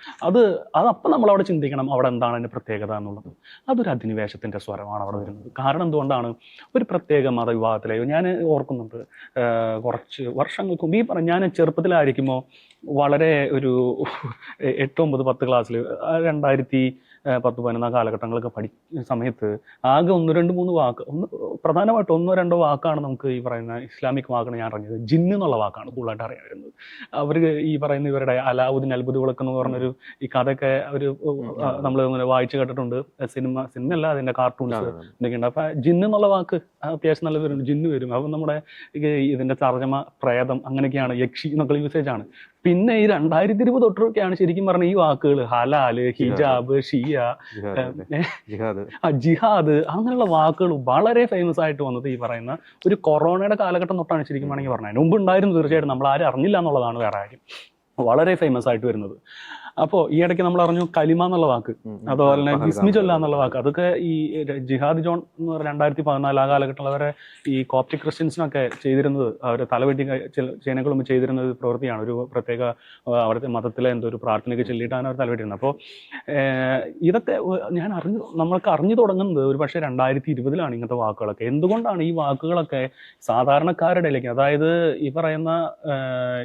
അതപ്പം നമ്മളവിടെ ചിന്തിക്കണം, അവിടെ എന്താണ് അതിൻ്റെ പ്രത്യേകത എന്നുള്ളത്. അതൊരു അധിനിവേശത്തിൻ്റെ സ്വരമാണ് അവിടെ വരുന്നത്. കാരണം എന്തുകൊണ്ടാണ്? ഒരു പ്രത്യേക മതവിഭാഗത്തിലെ ഞാൻ ഓർക്കുന്നുണ്ട്, കുറച്ച് വർഷങ്ങൾക്ക് മുമ്പ് ഞാൻ ചെറുപ്പത്തിലായിരിക്കുമ്പോൾ വളരെ ഒരു 8, 9, 10 ക്ലാസ്സിൽ 2010-11 കാലഘട്ടങ്ങളൊക്കെ പഠിക്കുന്ന സമയത്ത് ആകെ 1, 2, 3 വാക്ക്, പ്രധാനമായിട്ട് 1, 2 വാക്കാണ് നമുക്ക് ഈ പറയുന്ന ഇസ്ലാമിക് വാക്കാണ് ഞാൻ അറിഞ്ഞത്. ജിന്ന് എന്നുള്ള വാക്കാണ് കൂടുതലായിട്ട് അറിയാമായിരുന്നത്. അവർ ഈ പറയുന്ന ഇവരുടെ അലാവുദ്ദീൻ അത്ഭുത വിളക്ക് എന്ന് പറഞ്ഞൊരു ഈ കഥയൊക്കെ അവർ നമ്മൾ വായിച്ചു കേട്ടിട്ടുണ്ട്. സിനിമയല്ല, അതിൻ്റെ കാർട്ടൂൺസ് എന്തൊക്കെയുണ്ട്. അപ്പം ജിന്ന് എന്നുള്ള വാക്ക് അത്യാവശ്യം നല്ല വരും, ജിന്ന് വരും. അപ്പം നമ്മുടെ ഇതിൻ്റെ തർജ്ജമ പ്രേതം അങ്ങനെയൊക്കെയാണ്, യക്ഷി എന്നൊക്കെ യൂസേജാണ്. പിന്നെ ഈ 2020 തൊട്ടൊക്കെയാണ് ശരിക്കും പറഞ്ഞ ഈ വാക്കുകൾ ഹലാല്, ഹിജാബ്, ഷിയ, ജിഹാദ് അങ്ങനെയുള്ള വാക്കുകൾ വളരെ ഫേമസ് ആയിട്ട് വന്നത് ഈ പറയുന്ന ഒരു കൊറോണയുടെ കാലഘട്ടം തൊട്ടാണ് ശരിക്കും വേണമെങ്കിൽ പറഞ്ഞത്. മുമ്പ് ഉണ്ടായിരുന്നു തീർച്ചയായിട്ടും, നമ്മൾ ആരും അറിഞ്ഞില്ല എന്നുള്ളതാണ് വേറെ കാര്യം. വളരെ ഫേമസ് ആയിട്ട് വരുന്നത്. അപ്പോൾ ഈ ഇടയ്ക്ക് നമ്മൾ അറിഞ്ഞു കലിമ എന്നുള്ള വാക്ക്, അതുപോലെ തന്നെ ജിസ്മി ചൊല്ല എന്നുള്ള വാക്ക്, അതൊക്കെ ഈ ജിഹാദ് ജോൺ എന്ന് പറഞ്ഞ 2014 ആ കാലഘട്ടമുള്ളവരെ ഈ കോപ്റ്റിക് ക്രിസ്ത്യൻസിനൊക്കെ ചെയ്തിരുന്നത്, അവർ തലവെട്ടി ചേനകളും ചെയ്തിരുന്നത് പ്രവൃത്തിയാണ്. ഒരു പ്രത്യേക അവിടുത്തെ മതത്തിലെ എന്തോ ഒരു പ്രാർത്ഥനയ്ക്ക് ചൊല്ലിയിട്ടാണ് അവർ തലവെട്ടിരുന്നത്. അപ്പോൾ ഇതൊക്കെ നമ്മൾക്ക് അറിഞ്ഞു തുടങ്ങുന്നത് ഒരു പക്ഷേ 2020 ഇങ്ങനത്തെ വാക്കുകളൊക്കെ. എന്തുകൊണ്ടാണ് ഈ വാക്കുകളൊക്കെ സാധാരണക്കാരുടെ ഇടയിലേക്ക്, അതായത് ഈ പറയുന്ന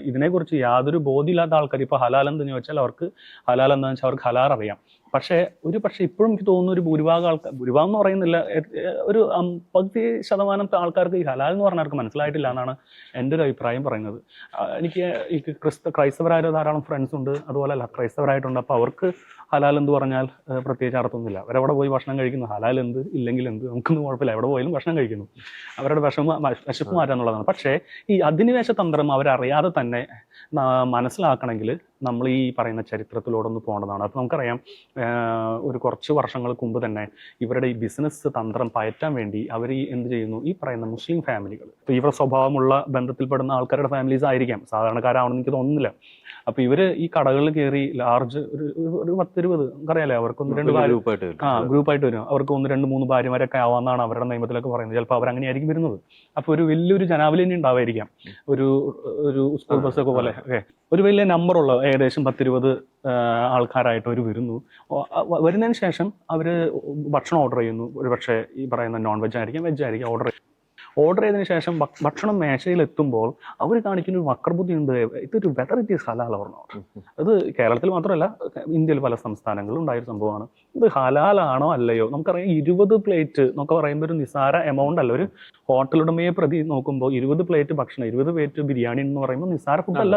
ഇതിനെക്കുറിച്ച് യാതൊരു ബോധ്യമില്ലാത്ത ആൾക്കാർ, ഇപ്പോൾ ഹലാൽ എന്തെന്ന് ചോദിച്ചാൽ അവർക്ക് ഹലാൽ എന്താണെന്ന് വെച്ചാൽ അവർക്ക് ഹലാൽ അറിയാം. പക്ഷേ ഇപ്പോഴും എനിക്ക് തോന്നുന്നു ഒരു ഭൂരിഭാഗം എന്ന് പറയുന്നില്ല, ഒരു 50% ആൾക്കാർക്ക് ഈ ഹലാൽ എന്ന് പറഞ്ഞാൽ അവർക്ക് മനസ്സിലായിട്ടില്ല എന്നാണ് എൻ്റെ ഒരു അഭിപ്രായം പറയുന്നത്. എനിക്ക് ക്രൈസ്തവരായ ധാരാളം ഫ്രണ്ട്സ് ഉണ്ട്, അതുപോലെ അല്ല ക്രൈസ്തവരായിട്ടുണ്ട്. അപ്പോൾ അവർക്ക് ഹലാൽ എന്ന് പറഞ്ഞാൽ പ്രത്യേകിച്ച് അർത്ഥമൊന്നുമില്ല. അവരവിടെ പോയി ഭക്ഷണം കഴിക്കുന്നു, ഹലാൽ എന്ത് ഇല്ലെങ്കിൽ എന്ത്, നമുക്കൊന്നും കുഴപ്പമില്ല, എവിടെ പോയാലും ഭക്ഷണം കഴിക്കുന്നു, അവരുടെ വിശപ്പ് മാറ്റാന്നുള്ളതാണ്. പക്ഷേ ഈ അധിനിവേശ തന്ത്രം അവരറിയാതെ തന്നെ മനസ്സിലാക്കണമെങ്കിൽ നമ്മൾ ഈ പറയുന്ന ചരിത്രത്തിലൂടെ ഒന്ന് പോകേണ്ടതാണ്. അപ്പോൾ നമുക്കറിയാം, ഒരു കുറച്ച് വർഷങ്ങൾക്ക് മുമ്പ് തന്നെ ഇവരുടെ ഈ ബിസിനസ് തന്ത്രം പയറ്റാൻ വേണ്ടി അവർ എന്ത് ചെയ്യുന്നു, ഈ പറയുന്ന മുസ്ലിം ഫാമിലികൾ, തീവ്ര സ്വഭാവമുള്ള ബന്ധത്തിൽപ്പെടുന്ന ആൾക്കാരുടെ ഫാമിലീസ് ആയിരിക്കാം, സാധാരണക്കാരാണെന്ന് എനിക്ക് തോന്നുന്നില്ല. അപ്പോൾ ഇവർ ഈ കടകളിൽ കയറി ലാർജ് ഒരു 10-20, നമുക്കറിയാലേ, അവർക്ക് 1-2 ഗ്രൂപ്പായിട്ട് വരും, അവർക്ക് 1-2-3 ഭാര്യമാരൊക്കെ ആവാമെന്നാണ് അവരുടെ നിയമത്തിലൊക്കെ പറയുന്നത്. ചിലപ്പോൾ അവരങ്ങനെയായിരിക്കും വരുന്നത്. അപ്പോൾ ഒരു വലിയൊരു ജനാവലി തന്നെ ഉണ്ടാവായിരിക്കാം, ഒരു സ്കൂൾ ബസ്സൊക്കെ പോലെ ഒരു വലിയ നമ്പറുള്ള ഏകദേശം 10-20 ആൾക്കാരായിട്ട് അവർ വരുന്നു. വരുന്നതിന് ശേഷം അവർ ഭക്ഷണം ഓർഡർ ചെയ്യുന്നു. ഒരു പക്ഷേ ഈ പറയുന്ന നോൺ വെജ് ആയിരിക്കും, വെജ് ആയിരിക്കും. ഓർഡർ ചെയ്തതിന് ശേഷം ഭക്ഷണം മേശയിൽ എത്തുമ്പോൾ അവർ കാണിക്കുന്ന ഒരു വക്രബുദ്ധി ഉണ്ട്, ഇതൊരു whether it is Halaal or no. അത് കേരളത്തിൽ മാത്രമല്ല, ഇന്ത്യയിൽ പല സംസ്ഥാനങ്ങളിലും ഉണ്ടായൊരു സംഭവമാണ്. ഇത് ഹലാലാണോ അല്ലയോ നമുക്കറിയാം. 20 പ്ലേറ്റ് എന്നൊക്കെ പറയുമ്പോൾ ഒരു നിസാര എമൗണ്ട് അല്ല. ഒരു ഹോട്ടലുടമയെ പ്രതി നോക്കുമ്പോൾ 20 പ്ലേറ്റ് ഭക്ഷണം, 20 പ്ലേറ്റ് ബിരിയാണി എന്ന് പറയുമ്പോൾ നിസാര ഫുഡ് അല്ല.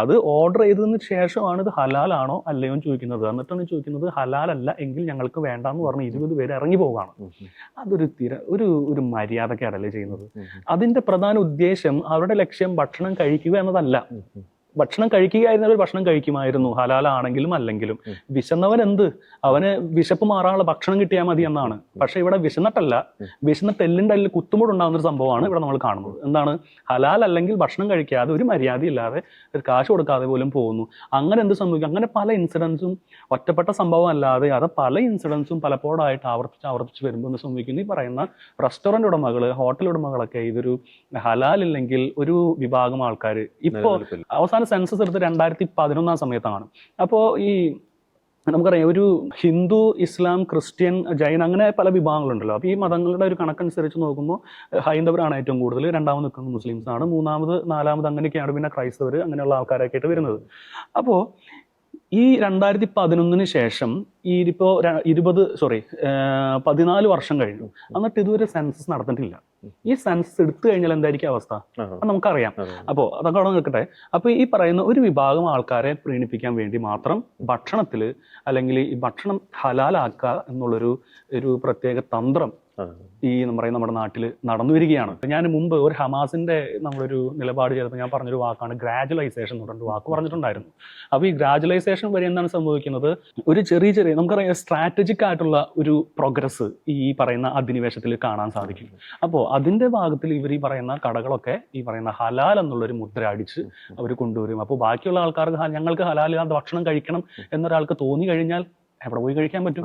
അത് ഓർഡർ ചെയ്തതിന് ശേഷമാണ് ഇത് ഹലാലാണോ അല്ലയോ എന്ന് ചോദിക്കുന്നത്. എന്നിട്ടാണ് ചോദിക്കുന്നത് ഹലാലല്ല എങ്കിൽ ഞങ്ങൾക്ക് വേണ്ടാന്ന് പറഞ്ഞ് 20 പേര് ഇറങ്ങി പോവുകയാണ്. അതൊരു ഒരു മര്യാദക്കേടല്ലേ ചെയ്യുന്നത്. അതിന്റെ പ്രധാന ഉദ്ദേശം, അവരുടെ ലക്ഷ്യം ഭക്ഷണം കഴിക്കുക എന്നതല്ല. ഭക്ഷണം കഴിക്കുകയായിരുന്നവർ ഭക്ഷണം കഴിക്കുമായിരുന്നു, ഹലാലാണെങ്കിലും അല്ലെങ്കിലും. വിശന്നവൻ അവന് വിശപ്പ് മാറാനുള്ള ഭക്ഷണം കിട്ടിയാൽ മതി എന്നാണ്. പക്ഷെ ഇവിടെ വിശന്നിട്ടല്ല, വിശന്നിട്ട് എല്ലിൻ്റെ അല്ലിൽ കുത്തുമ്പോഴുണ്ടാകുന്ന ഒരു സംഭവമാണ് ഇവിടെ നമ്മൾ കാണുന്നത്. എന്താണ്, ഹലാൽ അല്ലെങ്കിൽ ഭക്ഷണം കഴിക്കാതെ ഒരു മര്യാദയില്ലാതെ കാശ് കൊടുക്കാതെ പോലും പോകുന്നു. അങ്ങനെ എന്ത് സംഭവിക്കും? അങ്ങനെ പല ഇൻസിഡൻസും, ഒറ്റപ്പെട്ട സംഭവം അല്ലാതെ അത് പല ഇൻസിഡൻസും പലപ്പോഴായിട്ട് ആവർത്തിച്ച് വരുമ്പോൾ എന്ത് സംഭവിക്കുന്നു, ഈ പറയുന്ന റെസ്റ്റോറൻറ്റ് ഉടമകൾ, ഹോട്ടൽ ഉടമകളൊക്കെ ഇതൊരു ഹലാൽ ഇല്ലെങ്കിൽ ഒരു വിഭാഗം ആൾക്കാർ ഇപ്പോൾ അവസാന സെൻസസ് എടുത്ത് 2011 സമയത്താണ്. അപ്പോൾ ഈ നമുക്കറിയാം, ഒരു ഹിന്ദു, ഇസ്ലാം, ക്രിസ്ത്യൻ, ജൈൻ, അങ്ങനെ പല വിഭാഗങ്ങളുണ്ടല്ലോ. അപ്പോൾ ഈ മതങ്ങളുടെ ഒരു കണക്കനുസരിച്ച് നോക്കുമ്പോൾ ഹൈന്ദവരാണ് ഏറ്റവും കൂടുതൽ, രണ്ടാമത് നിൽക്കുന്നത് മുസ്ലിംസ് ആണ്, മൂന്നാമത്, നാലാമത് അങ്ങനെയൊക്കെയാണ് പിന്നെ ക്രൈസ്തവർ, അങ്ങനെയുള്ള ആൾക്കാരൊക്കെ ആയിട്ട് വരുന്നത്. അപ്പോൾ ഈ 2011 ശേഷം ഇപ്പോൾ 14 വർഷം കഴിഞ്ഞു, എന്നിട്ട് ഇതുവരെ സെൻസസ് നടന്നിട്ടില്ല. ഈ സെൻസസ് എടുത്തു കഴിഞ്ഞാൽ എന്തായിരിക്കും അവസ്ഥ നമുക്കറിയാം. അപ്പോൾ അതൊക്കെ അവിടെ നിൽക്കട്ടെ. അപ്പോൾ ഈ പറയുന്ന ഒരു വിഭാഗം ആൾക്കാരെ പ്രീണിപ്പിക്കാൻ വേണ്ടി മാത്രം ഭക്ഷണത്തിൽ, അല്ലെങ്കിൽ ഈ ഭക്ഷണം ഹലാലാക്കുക എന്നുള്ളൊരു പ്രത്യേക തന്ത്രം ഈ നമ്മുടെ നാട്ടിൽ നടന്നു വരികയാണ്. ഞാൻ മുമ്പ് ഒരു ഹമാസിന്റെ നമ്മളൊരു നിലപാട് ചെയ്തപ്പോൾ ഞാൻ പറഞ്ഞൊരു വാക്കാണ് ഗ്രാജുവലൈസേഷൻ എന്ന് പറഞ്ഞൊരു വാക്ക് പറഞ്ഞിട്ടുണ്ടായിരുന്നു. അപ്പോൾ ഈ ഗ്രാജുവലൈസേഷൻ വഴി എന്താണ് സംഭവിക്കുന്നത്, ഒരു ചെറിയ നമുക്കറിയാം സ്ട്രാറ്റജിക് ആയിട്ടുള്ള ഒരു പ്രോഗ്രസ് ഈ പറയുന്ന അധിനിവേശത്തിൽ കാണാൻ സാധിക്കും. അപ്പോൾ അതിന്റെ ഭാഗത്തിൽ ഇവർ ഈ പറയുന്ന കടകളൊക്കെ ഈ പറയുന്ന ഹലാൽ എന്നുള്ളൊരു മുദ്ര അടിച്ച് അവർ കൊണ്ടുവരും. അപ്പോൾ ബാക്കിയുള്ള ആൾക്കാർക്ക് ഞങ്ങൾക്ക് ഹലാലില്ലാത്ത ഭക്ഷണം കഴിക്കണം എന്നൊരാൾക്ക് തോന്നി കഴിഞ്ഞാൽ എവിടെ പോയി കഴിക്കാൻ പറ്റും?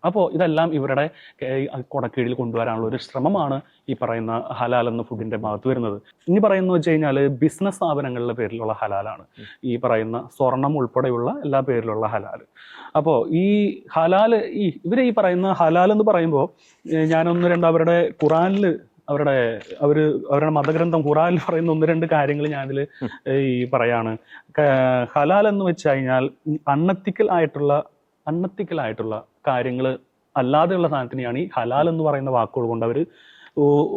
അപ്പോൾ ഇതെല്ലാം ഇവരുടെ കൊടക്കീഴിൽ കൊണ്ടുവരാനുള്ള ഒരു ശ്രമമാണ് ഈ പറയുന്ന ഹലാൽ എന്ന ഫുഡിന്റെ ഭാഗത്ത് വരുന്നത്. ഇനി പറയുന്നത് വെച്ച് കഴിഞ്ഞാൽ ബിസിനസ് സ്ഥാപനങ്ങളുടെ പേരിലുള്ള ഹലാലാണ് ഈ പറയുന്ന സ്വർണം ഉൾപ്പെടെയുള്ള എല്ലാ പേരിലുള്ള ഹലാൽ. അപ്പോൾ ഈ ഹലാൽ ഇവരെ ഈ പറയുന്ന ഹലാൽ എന്ന് പറയുമ്പോൾ ഞാനൊന്ന് അവരുടെ ഖുറാനിൽ അവരുടെ മതഗ്രന്ഥം ഖുറാനിൽ പറയുന്ന 1-2 കാര്യങ്ങൾ ഞാനിതിൽ ഈ പറയാണ്. ഹലാൽ എന്ന് വെച്ച് കഴിഞ്ഞാൽ അൺഎത്തിക്കൽ ആയിട്ടുള്ള കാര്യങ്ങൾ അല്ലാതെയുള്ള സാധനത്തിനെയാണ് ഈ ഹലാൽ എന്ന് പറയുന്ന വാക്കുകൾ കൊണ്ട് അവർ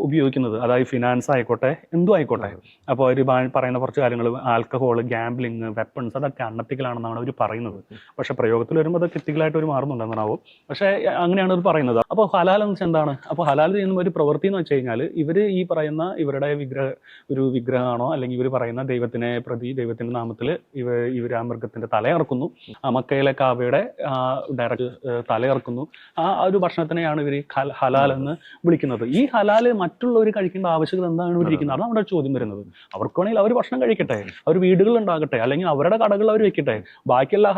ഉപയോഗിക്കുന്നത്. അതായത് ഫിനാൻസ് ആയിക്കോട്ടെ, എന്തും ആയിക്കോട്ടെ. അപ്പോൾ അവർ പറയുന്ന കുറച്ച് കാര്യങ്ങൾ, ആൽക്കഹോൾ, ഗാംബ്ലിങ്, വെപ്പൺസ്, അതൊക്കെ അൺഎത്തിക്കലാണെന്നാണ് അവർ പറയുന്നത്. പക്ഷെ പ്രയോഗത്തിൽ വരുമ്പോൾ അതൊക്കെ എത്തിക്കലായിട്ട് അവർ മാറുന്നുണ്ടെന്നാവും. പക്ഷേ അങ്ങനെയാണ് അവർ പറയുന്നത്. അപ്പോൾ ഹലാൽ എന്ന് വെച്ചാൽ എന്താണ്? അപ്പോൾ ഹലാൽ ചെയ്യുന്ന ഒരു പ്രവൃത്തി എന്ന് വെച്ച് കഴിഞ്ഞാൽ ഇവർ ഈ പറയുന്ന ഇവരുടെ വിഗ്രഹമാണോ അല്ലെങ്കിൽ ഇവർ പറയുന്ന ദൈവത്തിനെ പ്രതി, ദൈവത്തിന്റെ നാമത്തിൽ ഇവർ ആ മൃഗത്തിന്റെ തലയിറക്കുന്നു, മക്കയിലെ കാബയുടെ ഡയറക്റ്റ് തലയിറക്കുന്നു. ആ ഒരു ഭക്ഷണത്തിനെയാണ് ഇവർ ഹലാൽ എന്ന് വിളിക്കുന്നത്. ഈ ഹലാൽ ഹലാല് മറ്റുള്ളവർ കഴിക്കേണ്ട ആവശ്യകത എന്താണ് ഇവിടെ ഇരിക്കുന്നത്? അതാണ് അവിടെ ചോദ്യം വരുന്നത്. അവർക്ക് വേണമെങ്കിൽ അവർ ഭക്ഷണം കഴിക്കട്ടെ, അവർ വീടുകൾ ഉണ്ടാകട്ടെ, അല്ലെങ്കിൽ അവരുടെ കടകൾ അവർ വെക്കട്ടെ. ബാക്കിയെല്ലാ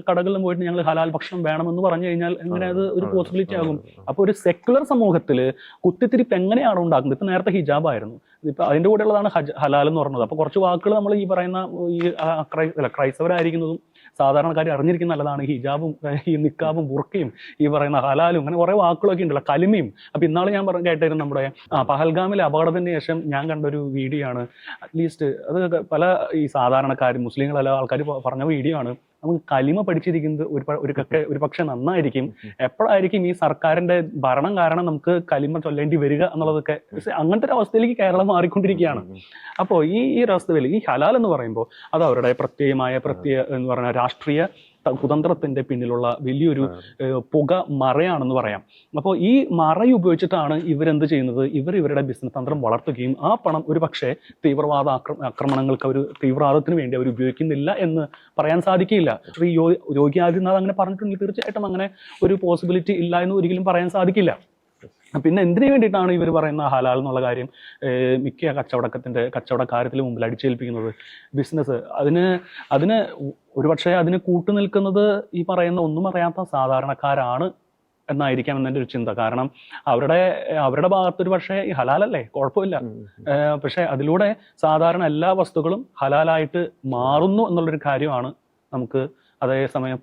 കടകളിലും പോയിട്ട് ഞങ്ങൾ ഹലാൽ ഭക്ഷണം വേണമെന്ന് പറഞ്ഞു കഴിഞ്ഞാൽ എങ്ങനെ അത് ഒരു പോസിബിലിറ്റി ആകും? അപ്പോൾ ഒരു സെക്യുലർ സമൂഹത്തിൽ കുത്തിത്തിരിപ്പ് എങ്ങനെയാണ് ഉണ്ടാക്കുന്നത്? ഇപ്പൊ നേരത്തെ ഹിജാബ് ആയിരുന്നു, ഇപ്പൊ അതിന്റെ കൂടെ ഉള്ളതാണ് ഹലാൽ എന്ന് പറഞ്ഞത്. അപ്പൊ കുറച്ച് വാക്കുകൾ നമ്മൾ ഈ പറയുന്ന ഈ ക്രൈസ്തവരായിരിക്കുന്നതും സാധാരണക്കാർ അറിഞ്ഞിരിക്കുന്ന നല്ലതാണ്. ഹിജാബും ഈ നിക്കാബും ബുർക്കയും ഈ പറയുന്ന ഹലാലും അങ്ങനെ കുറെ വാക്കുകളൊക്കെ ഉണ്ടല്ലോ, കലിമയും. അപ്പൊ ഇന്നാള് ഞാൻ കേട്ടായിരുന്നു നമ്മുടെ പഹൽഗാമിലെ അപകടത്തിന് ശേഷം ഞാൻ കണ്ടൊരു വീഡിയോ ആണ്. അറ്റ്ലീസ്റ്റ് അത് പല ഈ സാധാരണക്കാരും മുസ്ലിങ്ങളല്ല ആൾക്കാർ പറഞ്ഞ വീഡിയോ ആണ്. നമുക്ക് കലിമ പഠിച്ചിരിക്കുന്നത് ഒരു പക്ഷെ നന്നായിരിക്കും. എപ്പോഴായിരിക്കും ഈ സർക്കാരിന്റെ ഭരണം കാരണം നമുക്ക് കലിമ ചൊല്ലേണ്ടി വരിക എന്നുള്ളതൊക്കെ അങ്ങനത്തെ ഒരു അവസ്ഥയിലേക്ക് കേരളം മാറിക്കൊണ്ടിരിക്കുകയാണ്. അപ്പോൾ ഈ അവസ്ഥയിൽ ഈ ഹലാൽ എന്ന് പറയുമ്പോൾ അത് അവരുടെ പ്രത്യേക എന്ന് പറഞ്ഞ രാഷ്ട്രീയ കുതന്ത്രത്തിന്റെ പിന്നിലുള്ള വലിയൊരു പുക മറയാണെന്ന് പറയാം. അപ്പോൾ ഈ മറ ഉപയോഗിച്ചിട്ടാണ് ഇവരെന്ത് ചെയ്യുന്നത്? ഇവരുടെ ബിസിനസ് തന്ത്രം വളർത്തുകയും ആ പണം ഒരു പക്ഷേ തീവ്രവാദ ആക്രമണങ്ങൾക്ക് തീവ്രവാദത്തിന് വേണ്ടി അവർ ഉപയോഗിക്കുന്നില്ല എന്ന് പറയാൻ സാധിക്കില്ല. ശ്രീ യോഗി ആദിത്യനാഥ് അങ്ങനെ പറഞ്ഞിട്ടുണ്ടെങ്കിൽ തീർച്ചയായിട്ടും അങ്ങനെ ഒരു പോസിബിലിറ്റി ഇല്ല എന്ന് ഒരിക്കലും പറയാൻ സാധിക്കില്ല. പിന്നെ എന്തിനു വേണ്ടിയിട്ടാണ് ഇവർ പറയുന്ന ഹലാൽ എന്നുള്ള കാര്യം മിക്ക കച്ചവടക്കാര്യത്തിന് മുമ്പിൽ അടിച്ചേൽപ്പിക്കുന്നത്? ബിസിനസ് അതിന് ഒരുപക്ഷെ അതിന് കൂട്ടുനിൽക്കുന്നത് ഈ പറയുന്ന ഒന്നും അറിയാത്ത സാധാരണക്കാരാണ് എന്നായിരിക്കാം എന്നെ ഒരു ചിന്ത. കാരണം അവരുടെ ഭാഗത്തൊരു പക്ഷേ ഈ ഹലാലല്ലേ, കുഴപ്പമില്ല, പക്ഷെ അതിലൂടെ സാധാരണ എല്ലാ വസ്തുക്കളും ഹലാലായിട്ട് മാറുന്നു എന്നുള്ളൊരു കാര്യമാണ് നമുക്ക്. അതേസമയം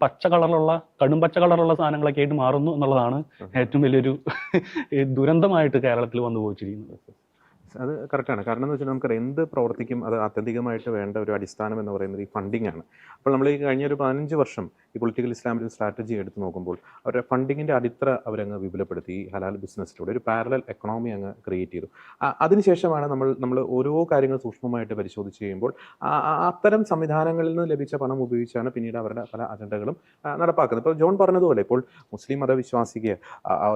കടും പച്ച കളറുള്ള സാധനങ്ങളൊക്കെ ആയിട്ട് മാറുന്നു എന്നുള്ളതാണ് ഏറ്റവും വലിയൊരു ദുരന്തമായിട്ട് കേരളത്തിൽ വന്നു പോയിച്ചിരിക്കുന്നത്. അത് കറക്റ്റാണ്. കാരണം എന്ന് വെച്ചാൽ നമുക്കറിയാം എന്ത് പ്രവർത്തിക്കും അത് ആത്യന്തികമായിട്ട് വേണ്ട ഒരു അടിസ്ഥാനം എന്ന് പറയുന്നത് ഈ ഫണ്ടിങ് ആണ്. അപ്പോൾ നമ്മൾ ഈ കഴിഞ്ഞ ഒരു 15 വർഷം ഈ പൊളിറ്റിക്കൽ ഇസ്ലാമിൻ്റെ സ്ട്രാറ്റജി എടുത്ത് നോക്കുമ്പോൾ അവരുടെ ഫണ്ടിങ്ങിൻ്റെ അടിത്തറ അവരങ്ങ് വിപുലപ്പെടുത്തി. ഈ ഹലാൽ ബിസിനസ്സിലൂടെ ഒരു പാരലൽ എക്കണോമി അങ്ങ് ക്രിയേറ്റ് ചെയ്തു. അതിനുശേഷമാണ് നമ്മൾ ഓരോ കാര്യങ്ങൾ സൂക്ഷ്മമായിട്ട് പരിശോധിച്ച് കഴിയുമ്പോൾ അത്തരം സംവിധാനങ്ങളിൽ നിന്ന് ലഭിച്ച പണം ഉപയോഗിച്ചാണ് പിന്നീട് അവരുടെ പല അജണ്ടകളും നടപ്പാക്കുന്നത്. ഇപ്പോൾ ജോൺ പറഞ്ഞതുപോലെ ഇപ്പോൾ മുസ്ലിം മതവിശ്വാസിക്ക്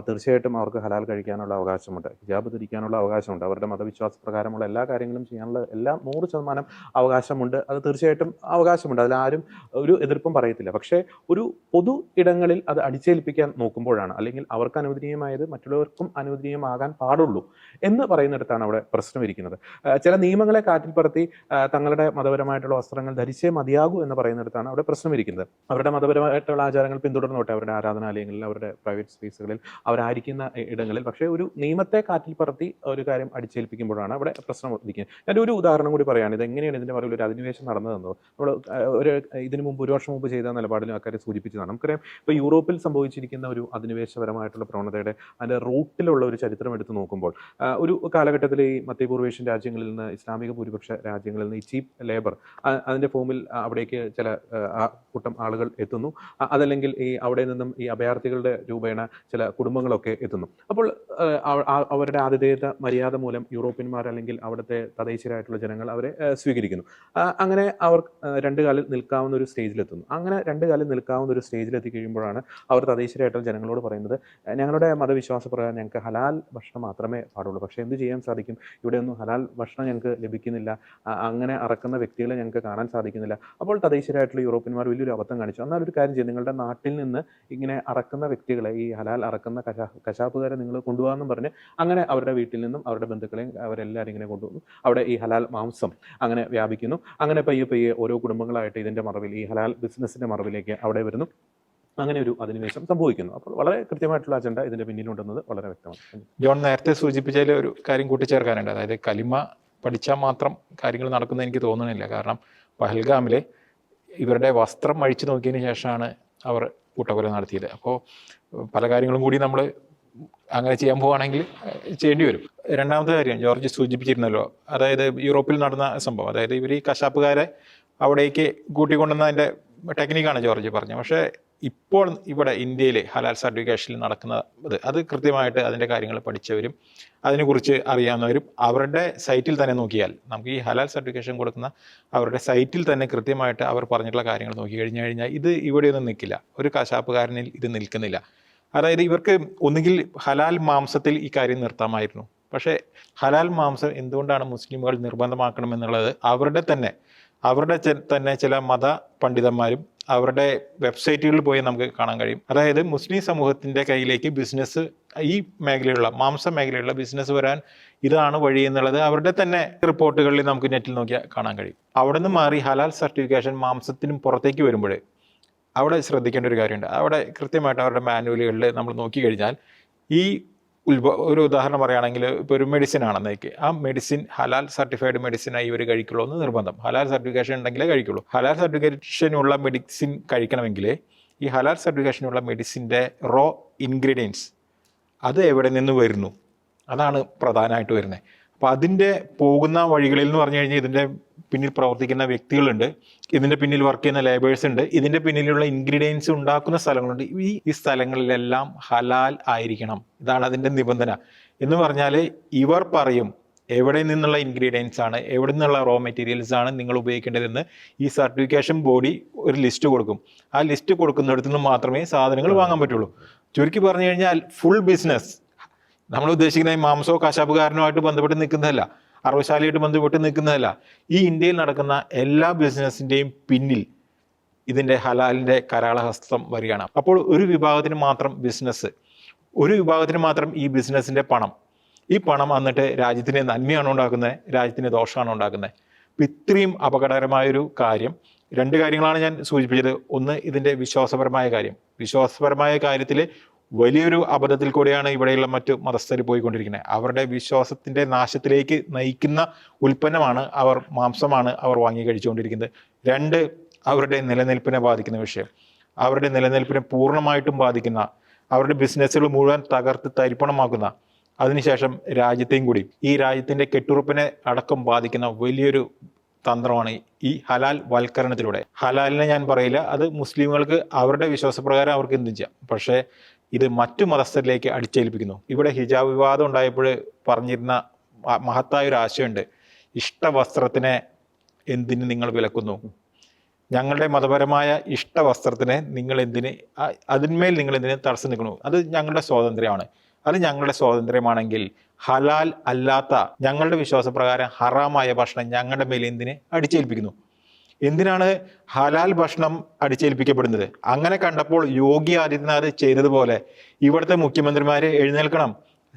തീർച്ചയായിട്ടും അവർക്ക് ഹലാൽ കഴിക്കാനുള്ള അവകാശമുണ്ട്, ഹിജാബ് ധരിക്കാനുള്ള അവകാശമുണ്ട്, അവരുടെ മതവിശ്വാസ പ്രകാരമുള്ള എല്ലാ കാര്യങ്ങളും ചെയ്യാനുള്ള 100% അവകാശമുണ്ട്. അത് തീർച്ചയായിട്ടും അവകാശമുണ്ട്, അതിലാരും ഒരു എതിർപ്പും പറയത്തില്ല. പക്ഷേ ഒരു പൊതു ഇടങ്ങളിൽ അത് അടിച്ചേൽപ്പിക്കാൻ നോക്കുമ്പോഴാണ്, അല്ലെങ്കിൽ അവർക്ക് അനുവദനീയമായത് മറ്റുള്ളവർക്കും അനുവദനീയമാകാൻ പാടുള്ളൂ എന്ന് പറയുന്നിടത്താണ് അവിടെ പ്രശ്നം ഇരിക്കുന്നത്. ചില നിയമങ്ങളെ കാറ്റിൽ പറത്തി തങ്ങളുടെ മതപരമായിട്ടുള്ള വസ്ത്രങ്ങൾ ധരിച്ചേ മതിയാകൂ എന്ന് പറയുന്നിടത്താണ് അവിടെ പ്രശ്നം ഇരിക്കുന്നത്. അവരുടെ മതപരമായിട്ടുള്ള ആചാരങ്ങൾ പിന്തുടർന്നോട്ടെ, അവരുടെ ആരാധനാലയങ്ങളിൽ, അവരുടെ പ്രൈവറ്റ് സ്പേസുകളിൽ, അവരായിരിക്കുന്ന ഇടങ്ങളിൽ. പക്ഷേ ഒരു നിയമത്തെ കാറ്റിൽ പറത്തി ഒരു കാര്യം അടിച്ചേൽപ്പിക്കുമ്പോഴാണ് അവിടെ പ്രശ്നം ഉദിക്കുന്നത്. ഞാൻ ഒരു ഉദാഹരണം കൂടി പറയുകയാണ്. ഇത് എങ്ങനെയാണ് ഇതിൻ്റെ മറവിൽ ഒരു അധിനിവേശം നടന്നതെന്നോ നമ്മൾ ഇതിനു മുമ്പ് 1 വർഷം മുമ്പ് ചെയ്ത നിലപാടിലും അക്കാര്യം സൂചിപ്പിച്ചതാണ്. നമുക്കറിയാം ഇപ്പോൾ യൂറോപ്പിൽ സംഭവിച്ചിരിക്കുന്ന ഒരു അധിനിവേശപരമായിട്ടുള്ള പ്രവണതയുടെ അതിൻ്റെ റൂട്ടിലുള്ള ഒരു ചരിത്രം എടുത്ത് നോക്കുമ്പോൾ ഒരു കാലഘട്ടത്തിൽ ഈ മധ്യപൂർവേഷ്യൻ രാജ്യങ്ങളിൽ നിന്ന്, ഇസ്ലാമിക ഭൂരിപക്ഷ രാജ്യങ്ങളിൽ നിന്ന് ഈ ചീപ്പ് ലേബർ അതിൻ്റെ ഫോമിൽ അവിടേക്ക് ചില കൂട്ടം ആളുകൾ എത്തുന്നു. അതല്ലെങ്കിൽ ഈ അവിടെ നിന്നും ഈ അഭയാർത്ഥികളുടെ രൂപേണ ചില കുടുംബങ്ങളൊക്കെ എത്തുന്നു. അപ്പോൾ അവരുടെ ആതിഥേയത മര്യാദ മൂലം യൂറോപ്യന്മാർ അല്ലെങ്കിൽ അവിടുത്തെ തദ്ദേശീയരായിട്ടുള്ള ജനങ്ങൾ അവരെ സ്വീകരിക്കുന്നു. അങ്ങനെ അവർ 2 കാലിൽ നിൽക്കാവുന്ന ഒരു സ്റ്റേജിലെത്തുന്നു. അങ്ങനെ 2 കാലിൽ നിൽക്കാവുന്ന ഒരു സ്റ്റേജിലെത്തി കഴിയുമ്പോഴാണ് അവർ തദ്ദേശീയരായിട്ടുള്ള ജനങ്ങളോട് പറയുന്നത്, ഞങ്ങളുടെ മതവിശ്വാസ പ്രകാരം ഞങ്ങൾക്ക് ഹലാൽ ഭക്ഷണം മാത്രമേ പാടുള്ളൂ, പക്ഷേ എന്ത് ചെയ്യാൻ സാധിക്കും, ഇവിടെയൊന്നും ഹലാൽ ഭക്ഷണം ഞങ്ങൾക്ക് ലഭിക്കുന്നില്ല, അങ്ങനെ അറക്കുന്ന വ്യക്തികളെ ഞങ്ങൾക്ക് കാണാൻ സാധിക്കുന്നില്ല. അപ്പോൾ തദ്ദേശീയരായിട്ടുള്ള യൂറോപ്യന്മാർ വലിയൊരു അബദ്ധം കാണിച്ചു. എന്നാൽ ഒരു കാര്യം ചെയ്യും, നിങ്ങളുടെ നാട്ടിൽ നിന്ന് ഇങ്ങനെ അറക്കുന്ന വ്യക്തികളെ, ഈ ഹലാൽ അറക്കുന്ന കശാപ്പുകാരെ നിങ്ങൾ കൊണ്ടുപോകാമെന്നും പറഞ്ഞ് അങ്ങനെ അവരുടെ വീട്ടിൽ നിന്നും അവരുടെ ബന്ധുക്കളെയും അവരെല്ലാവരും ഇങ്ങനെ കൊണ്ടുവന്നു. അവിടെ ഈ ഹലാൽ മാംസം അങ്ങനെ വ്യാപിക്കുന്നു. അങ്ങനെ പയ്യെ ഓരോ കുടുംബങ്ങളായിട്ട് ഇതിൻ്റെ മറവിൽ, ഈ ഹലാൽ ബിസിനസ്സിൻ്റെ മറവിലേക്ക് അവിടെ വരുന്നു. അങ്ങനെ ഒരു അധിനിവേശം സംഭവിക്കുന്നു. അപ്പോൾ വളരെ കൃത്യമായിട്ടുള്ള അജണ്ട ഇതിൻ്റെ പിന്നിലുണ്ടെന്നത് വളരെ വ്യക്തമാണ്. ജോൺ നേരത്തെ സൂചിപ്പിച്ചതിൽ ഒരു കാര്യം കൂട്ടിച്ചേർക്കാനുണ്ട്. അതായത് കലിമ പഠിച്ചാൽ മാത്രം കാര്യങ്ങൾ നടക്കുന്നത് എനിക്ക് തോന്നുന്നില്ല. കാരണം പഹൽഗാമിലെ ഇവരുടെ വസ്ത്രം അഴിച്ചു നോക്കിയതിന് ശേഷമാണ് അവർ കൂട്ടക്കൊല നടത്തിയത്. അപ്പോൾ പല കാര്യങ്ങളും കൂടി നമ്മൾ അങ്ങനെ ചെയ്യാൻ പോവുകയാണെങ്കിൽ ചെയ്യേണ്ടി വരും. രണ്ടാമത്തെ കാര്യം ജോർജ് സൂചിപ്പിച്ചിരുന്നല്ലോ, അതായത് യൂറോപ്പിൽ നടന്ന സംഭവം. അതായത് ഇവർ ഈ കശാപ്പുകാരെ അവിടേക്ക് കൂട്ടിക്കൊണ്ടുവന്നതിൻ്റെ ടെക്നിക്കാണ് ജോർജ് പറഞ്ഞത്. പക്ഷേ ഇപ്പോൾ ഇവിടെ ഇന്ത്യയിൽ ഹലാൽ സർട്ടിഫിക്കേഷനിൽ നടക്കുന്നത് അത് കൃത്യമായിട്ട് അതിൻ്റെ കാര്യങ്ങൾ പഠിച്ചവരും അതിനെക്കുറിച്ച് അറിയാവുന്നവരും അവരുടെ സൈറ്റിൽ തന്നെ നോക്കിയാൽ, നമുക്ക് ഈ ഹലാൽ സർട്ടിഫിക്കേഷൻ കൊടുക്കുന്ന അവരുടെ സൈറ്റിൽ തന്നെ കൃത്യമായിട്ട് അവർ പറഞ്ഞിട്ടുള്ള കാര്യങ്ങൾ നോക്കി കഴിഞ്ഞാൽ ഇത് ഇവിടെയൊന്നും നിൽക്കില്ല. ഒരു കശാപ്പുകാരനിൽ ഇത് നിൽക്കുന്നില്ല. അതായത് ഇവർക്ക് ഒന്നുകിൽ ഹലാൽ മാംസത്തിൽ ഈ കാര്യം നിർത്താമായിരുന്നു. പക്ഷേ ഹലാൽ മാംസം എന്തുകൊണ്ടാണ് മുസ്ലിമുകൾ നിർബന്ധമാക്കണമെന്നുള്ളത് അവരുടെ തന്നെ ചില മത പണ്ഡിതന്മാരും അവരുടെ വെബ്സൈറ്റുകളിൽ പോയി നമുക്ക് കാണാൻ കഴിയും. അതായത് മുസ്ലിം സമൂഹത്തിൻ്റെ കയ്യിലേക്ക് ബിസിനസ്, ഈ മേഖലയുള്ള മാംസ മേഖലയുള്ള ബിസിനസ് വരാൻ ഇതാണ് വഴി എന്നുള്ളത് അവരുടെ തന്നെ റിപ്പോർട്ടുകളിൽ നമുക്ക് നെറ്റിൽ നോക്കിയാൽ കാണാൻ കഴിയും. അവിടെ നിന്ന് മാറി ഹലാൽ സർട്ടിഫിക്കേഷൻ മാംസത്തിനും പുറത്തേക്ക് വരുമ്പോൾ അവിടെ ശ്രദ്ധിക്കേണ്ട ഒരു കാര്യമുണ്ട്. അവിടെ കൃത്യമായിട്ട് അവരുടെ മാനുവലുകളിൽ നമ്മൾ നോക്കിക്കഴിഞ്ഞാൽ ഈ ഒരു ഉദാഹരണം പറയുകയാണെങ്കിൽ ഇപ്പോൾ ഒരു മെഡിസിൻ ആണെന്നേക്ക്, ആ മെഡിസിൻ ഹലാൽ സർട്ടിഫൈഡ് മെഡിസിനായി ഇവർ കഴിക്കുള്ളൂ എന്ന് നിർബന്ധം. ഹലാൽ സർട്ടിഫിക്കേഷൻ ഉണ്ടെങ്കിലേ കഴിക്കുള്ളൂ. ഹലാൽ സർട്ടിഫിക്കേഷനുള്ള മെഡിസിൻ കഴിക്കണമെങ്കിൽ ഈ ഹലാൽ സർട്ടിഫിക്കേഷനുള്ള മെഡിസിൻ്റെ റോ ഇൻഗ്രീഡിയൻസ് അത് എവിടെ നിന്ന് വരുന്നു, അതാണ് പ്രധാനമായിട്ട് വരുന്നത്. അപ്പോൾ അതിൻ്റെ പോകുന്ന വഴികളിൽ എന്ന് പറഞ്ഞു കഴിഞ്ഞാൽ ഇതിൻ്റെ പിന്നിൽ പ്രവർത്തിക്കുന്ന വ്യക്തികളുണ്ട്, ഇതിൻ്റെ പിന്നിൽ വർക്ക് ചെയ്യുന്ന ലേബേഴ്സ് ഉണ്ട്, ഇതിൻ്റെ പിന്നിലുള്ള ഇൻഗ്രീഡിയൻസ് ഉണ്ടാക്കുന്ന സ്ഥലങ്ങളുണ്ട്. ഈ സ്ഥലങ്ങളിലെല്ലാം ഹലാൽ ആയിരിക്കണം, ഇതാണ് അതിൻ്റെ നിബന്ധന. എന്ന് പറഞ്ഞാൽ ഇവർ പറയും എവിടെ നിന്നുള്ള ഇൻഗ്രീഡിയൻസ് ആണ്, എവിടെ നിന്നുള്ള റോ മെറ്റീരിയൽസ് ആണ് നിങ്ങൾ ഉപയോഗിക്കേണ്ടതെന്ന് ഈ സർട്ടിഫിക്കേഷൻ ബോഡി ഒരു ലിസ്റ്റ് കൊടുക്കും. ആ ലിസ്റ്റ് കൊടുക്കുന്നിടത്തു നിന്ന് മാത്രമേ സാധനങ്ങൾ വാങ്ങാൻ പറ്റുള്ളൂ. ചുരുക്കി പറഞ്ഞു കഴിഞ്ഞാൽ ഫുൾ ബിസിനസ് നമ്മൾ ഉദ്ദേശിക്കുന്ന ഈ മാംസോ കശാപ്പുകാരനുമായിട്ട് ബന്ധപ്പെട്ട് നിൽക്കുന്നതല്ല, അറവശാലയായിട്ട് ബന്ധപ്പെട്ട് നിൽക്കുന്നതല്ല. ഈ ഇന്ത്യയിൽ നടക്കുന്ന എല്ലാ ബിസിനസ്സിൻ്റെയും പിന്നിൽ ഇതിൻ്റെ ഹലാലിൻ്റെ കരാളഹസ്തം വരികയാണ്. അപ്പോൾ ഒരു വിഭാഗത്തിന് മാത്രം ബിസിനസ്, ഒരു വിഭാഗത്തിന് മാത്രം ഈ ബിസിനസ്സിൻ്റെ പണം, ഈ പണം വന്നിട്ട് രാജ്യത്തിന് നന്മയാണോ ഉണ്ടാക്കുന്നത്, രാജ്യത്തിന് ദോഷമാണോ ഉണ്ടാക്കുന്നത്? അപ്പം ഇത്രയും അപകടകരമായൊരു കാര്യം, രണ്ട് കാര്യങ്ങളാണ് ഞാൻ സൂചിപ്പിച്ചത്. ഒന്ന് ഇതിൻ്റെ വിശ്വാസപരമായ കാര്യം. വിശ്വാസപരമായ കാര്യത്തിൽ വലിയൊരു അബദ്ധത്തിൽ കൂടെയാണ് ഇവിടെയുള്ള മറ്റു മതസ്ഥർ പോയിക്കൊണ്ടിരിക്കുന്നത്. അവരുടെ വിശ്വാസത്തിൻ്റെ നാശത്തിലേക്ക് നയിക്കുന്ന ഉൽപ്പന്നമാണ് മാംസമാണ് അവർ വാങ്ങി കഴിച്ചുകൊണ്ടിരിക്കുന്നത്. രണ്ട്, അവരുടെ നിലനിൽപ്പിനെ ബാധിക്കുന്ന വിഷയം, അവരുടെ നിലനിൽപ്പിനെ പൂർണ്ണമായിട്ടും ബാധിക്കുന്ന, അവരുടെ ബിസിനസ്സുകൾ മുഴുവൻ തകർത്ത് തരിപ്പണമാക്കുന്ന, അതിനുശേഷം രാജ്യത്തെയും കൂടി, ഈ രാജ്യത്തിൻ്റെ കെട്ടുറപ്പിനെ അടക്കം ബാധിക്കുന്ന വലിയൊരു തന്ത്രമാണ് ഈ ഹലാൽ വൽക്കരണത്തിലൂടെ. ഹലാലിനെ ഞാൻ പറയില്ല, അത് മുസ്ലിമുകൾക്ക് അവരുടെ വിശ്വാസപ്രകാരം അവർക്ക് എന്തും ചെയ്യാം. പക്ഷേ ഇത് മറ്റു മതസ്ഥരിലേക്ക് അടിച്ചേൽപ്പിക്കുന്നു. ഇവിടെ ഹിജാബ് വിവാദം ഉണ്ടായപ്പോൾ പറഞ്ഞിരുന്ന മഹത്തായ ഒരു ആശയമുണ്ട്, ഇഷ്ടവസ്ത്രത്തിനെ എന്തിന് നിങ്ങൾ വിലക്കുന്നു, ഞങ്ങളുടെ മതപരമായ ഇഷ്ടവസ്ത്രത്തിനെ നിങ്ങൾ എന്തിന്, അതിന്മേൽ നിങ്ങൾ എന്തിന് തടസ്സം നിൽക്കുന്നു, അത് ഞങ്ങളുടെ സ്വാതന്ത്ര്യമാണ്. അത് ഞങ്ങളുടെ സ്വാതന്ത്ര്യമാണെങ്കിൽ ഹലാൽ അല്ലാത്ത ഞങ്ങളുടെ വിശ്വാസപ്രകാരം ഹറാമായ ഭക്ഷണം ഞങ്ങളുടെ മേൽ എന്തിനെ അടിച്ചേൽപ്പിക്കുന്നു? എന്തിനാണ് ഹലാൽ ഭക്ഷണം അടിച്ചേൽപ്പിക്കപ്പെടുന്നത്? അങ്ങനെ കണ്ടപ്പോൾ യോഗി ആദിത്യനാഥ് ചെയ്തതുപോലെ ഇവിടുത്തെ മുഖ്യമന്ത്രിമാർ എഴുന്നേൽക്കണം,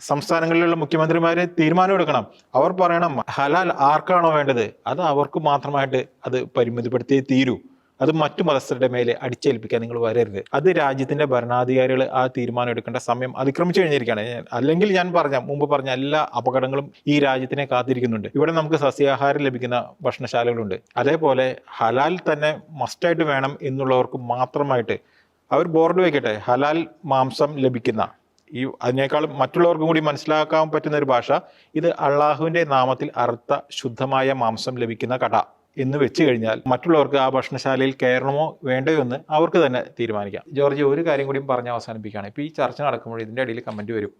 സംസ്ഥാനങ്ങളിലുള്ള മുഖ്യമന്ത്രിമാർ തീരുമാനമെടുക്കണം. അവർ പറയണം ഹലാൽ ആർക്കാണോ വേണ്ടത് അത് അവർക്ക് മാത്രമായിട്ട് അത് പരിമിതപ്പെടുത്തിയേ തീരൂ, അത് മറ്റു മതസ്ഥരുടെ മേലെ അടിച്ചേൽപ്പിക്കാൻ നിങ്ങൾ വരരുത്. അത് രാജ്യത്തിൻ്റെ ഭരണാധികാരികൾ ആ തീരുമാനം എടുക്കേണ്ട സമയം അതിക്രമിച്ചു കഴിഞ്ഞിരിക്കുകയാണ്. അല്ലെങ്കിൽ ഞാൻ മുമ്പ് പറഞ്ഞ എല്ലാ അപകടങ്ങളും ഈ രാജ്യത്തിനെ കാത്തിരിക്കുന്നുണ്ട്. ഇവിടെ നമുക്ക് സസ്യാഹാരം ലഭിക്കുന്ന ഭക്ഷണശാലകളുണ്ട്. അതേപോലെ ഹലാൽ തന്നെ മസ്റ്റായിട്ട് വേണം എന്നുള്ളവർക്ക് മാത്രമായിട്ട് അവർ ബോർഡ് വയ്ക്കട്ടെ, ഹലാൽ മാംസം ലഭിക്കുന്ന, അതിനേക്കാളും മറ്റുള്ളവർക്കും കൂടി മനസ്സിലാക്കാൻ പറ്റുന്ന ഒരു ഭാഷ, ഇത് അള്ളാഹുവിൻ്റെ നാമത്തിൽ അറുത്ത ശുദ്ധമായ മാംസം ലഭിക്കുന്ന കട എന്ന് വെച്ച് കഴിഞ്ഞാൽ മറ്റുള്ളവർക്ക് ആ ഭക്ഷണശാലയിൽ കയറണമോ വേണ്ടയോ എന്ന് അവർക്ക് തന്നെ തീരുമാനിക്കാം. ജോർജ്, ഒരു കാര്യം കൂടിയും പറഞ്ഞ് അവസാനിപ്പിക്കുകയാണ്. ഇപ്പോൾ ഈ ചർച്ച നടക്കുമ്പോൾ ഇതിൻ്റെ ഇടയിൽ കമൻറ്റ് വരും,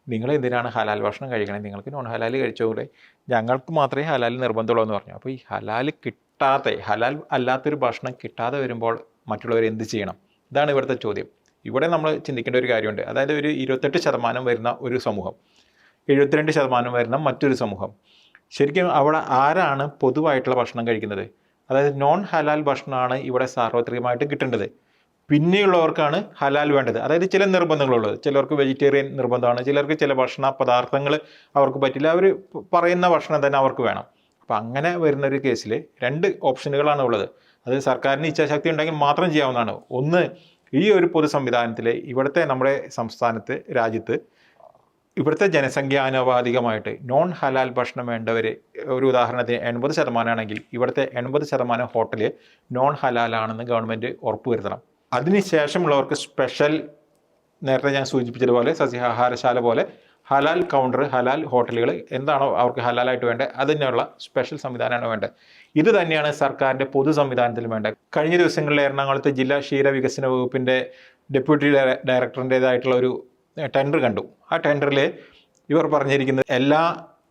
നിങ്ങൾ എന്തിനാണ് ഹലാൽ ഭക്ഷണം കഴിക്കണേ, നിങ്ങൾക്ക് നോൺ ഹലാൽ കഴിച്ചോളെ, ഞങ്ങൾക്ക് മാത്രമേ ഹലാൽ നിർബന്ധമുള്ളൂ എന്ന് പറഞ്ഞു. അപ്പോൾ ഈ ഹലാൽ ഹലാൽ അല്ലാത്തൊരു ഭക്ഷണം കിട്ടാതെ വരുമ്പോൾ മറ്റുള്ളവർ എന്ത് ചെയ്യണം? ഇതാണ് ഇവിടുത്തെ ചോദ്യം. ഇവിടെ നമ്മൾ ചിന്തിക്കേണ്ട ഒരു കാര്യമുണ്ട്. അതായത് ഒരു 28% വരുന്ന ഒരു സമൂഹം, 72% വരുന്ന മറ്റൊരു സമൂഹം. ശരിക്കും അവിടെ ആരാണ് പൊതുവായിട്ടുള്ള ഭക്ഷണം കഴിക്കുന്നത്? അതായത് നോൺ ഹലാൽ ഭക്ഷണമാണ് ഇവിടെ സാർവത്രികമായിട്ട് കിട്ടേണ്ടത്. പിന്നെയുള്ളവർക്കാണ് ഹലാൽ വേണ്ടത്. അതായത് ചില നിർബന്ധങ്ങളുള്ളത്, ചിലർക്ക് വെജിറ്റേറിയൻ നിർബന്ധമാണ്, ചിലർക്ക് ചില ഭക്ഷണ പദാർത്ഥങ്ങൾ അവർക്ക് പറ്റില്ല, അവർ പറയുന്ന ഭക്ഷണം തന്നെ അവർക്ക് വേണം. അപ്പം അങ്ങനെ വരുന്നൊരു കേസിൽ രണ്ട് ഓപ്ഷനുകളാണ് ഉള്ളത്. അത് സർക്കാരിന് ഇച്ഛാശക്തി ഉണ്ടെങ്കിൽ മാത്രം ചെയ്യാവുന്നതാണ്. ഒന്ന്, ഈ ഒരു പൊതു സംവിധാനത്തിൽ ഇവിടുത്തെ നമ്മുടെ സംസ്ഥാനത്ത്, രാജ്യത്ത് ഇവിടുത്തെ ജനസംഖ്യാനുപാതികമായിട്ട് നോൺ ഹലാൽ ഭക്ഷണം വേണ്ടവർ, ഒരു ഉദാഹരണത്തിന് 80% ആണെങ്കിൽ ഇവിടുത്തെ 80% ഹോട്ടൽ നോൺ ഹലാലാണെന്ന് ഗവൺമെൻറ് ഉറപ്പുവരുത്തണം. അതിനുശേഷമുള്ളവർക്ക് സ്പെഷ്യൽ, നേരത്തെ ഞാൻ സൂചിപ്പിച്ചതുപോലെ സസ്യാഹാരശാല പോലെ ഹലാൽ കൗണ്ടർ, ഹലാൽ ഹോട്ടലുകൾ, എന്താണോ അവർക്ക് ഹലാലായിട്ട് വേണ്ടത് അതിനുള്ള സ്പെഷ്യൽ സംവിധാനമാണ് വേണ്ടത്. ഇത് തന്നെയാണ് സർക്കാരിൻ്റെ പൊതു സംവിധാനത്തിൽ വേണ്ടത്. കഴിഞ്ഞ ദിവസങ്ങളിൽ എറണാകുളത്ത് ജില്ലാ ക്ഷീരവികസന വകുപ്പിൻ്റെ ഡെപ്യൂട്ടി ഡയറക്ടറിൻ്റേതായിട്ടുള്ള ഒരു ടെൻഡർ കണ്ടു. ആ ടെൻഡറിൽ ഇവർ പറഞ്ഞിരിക്കുന്നത് എല്ലാ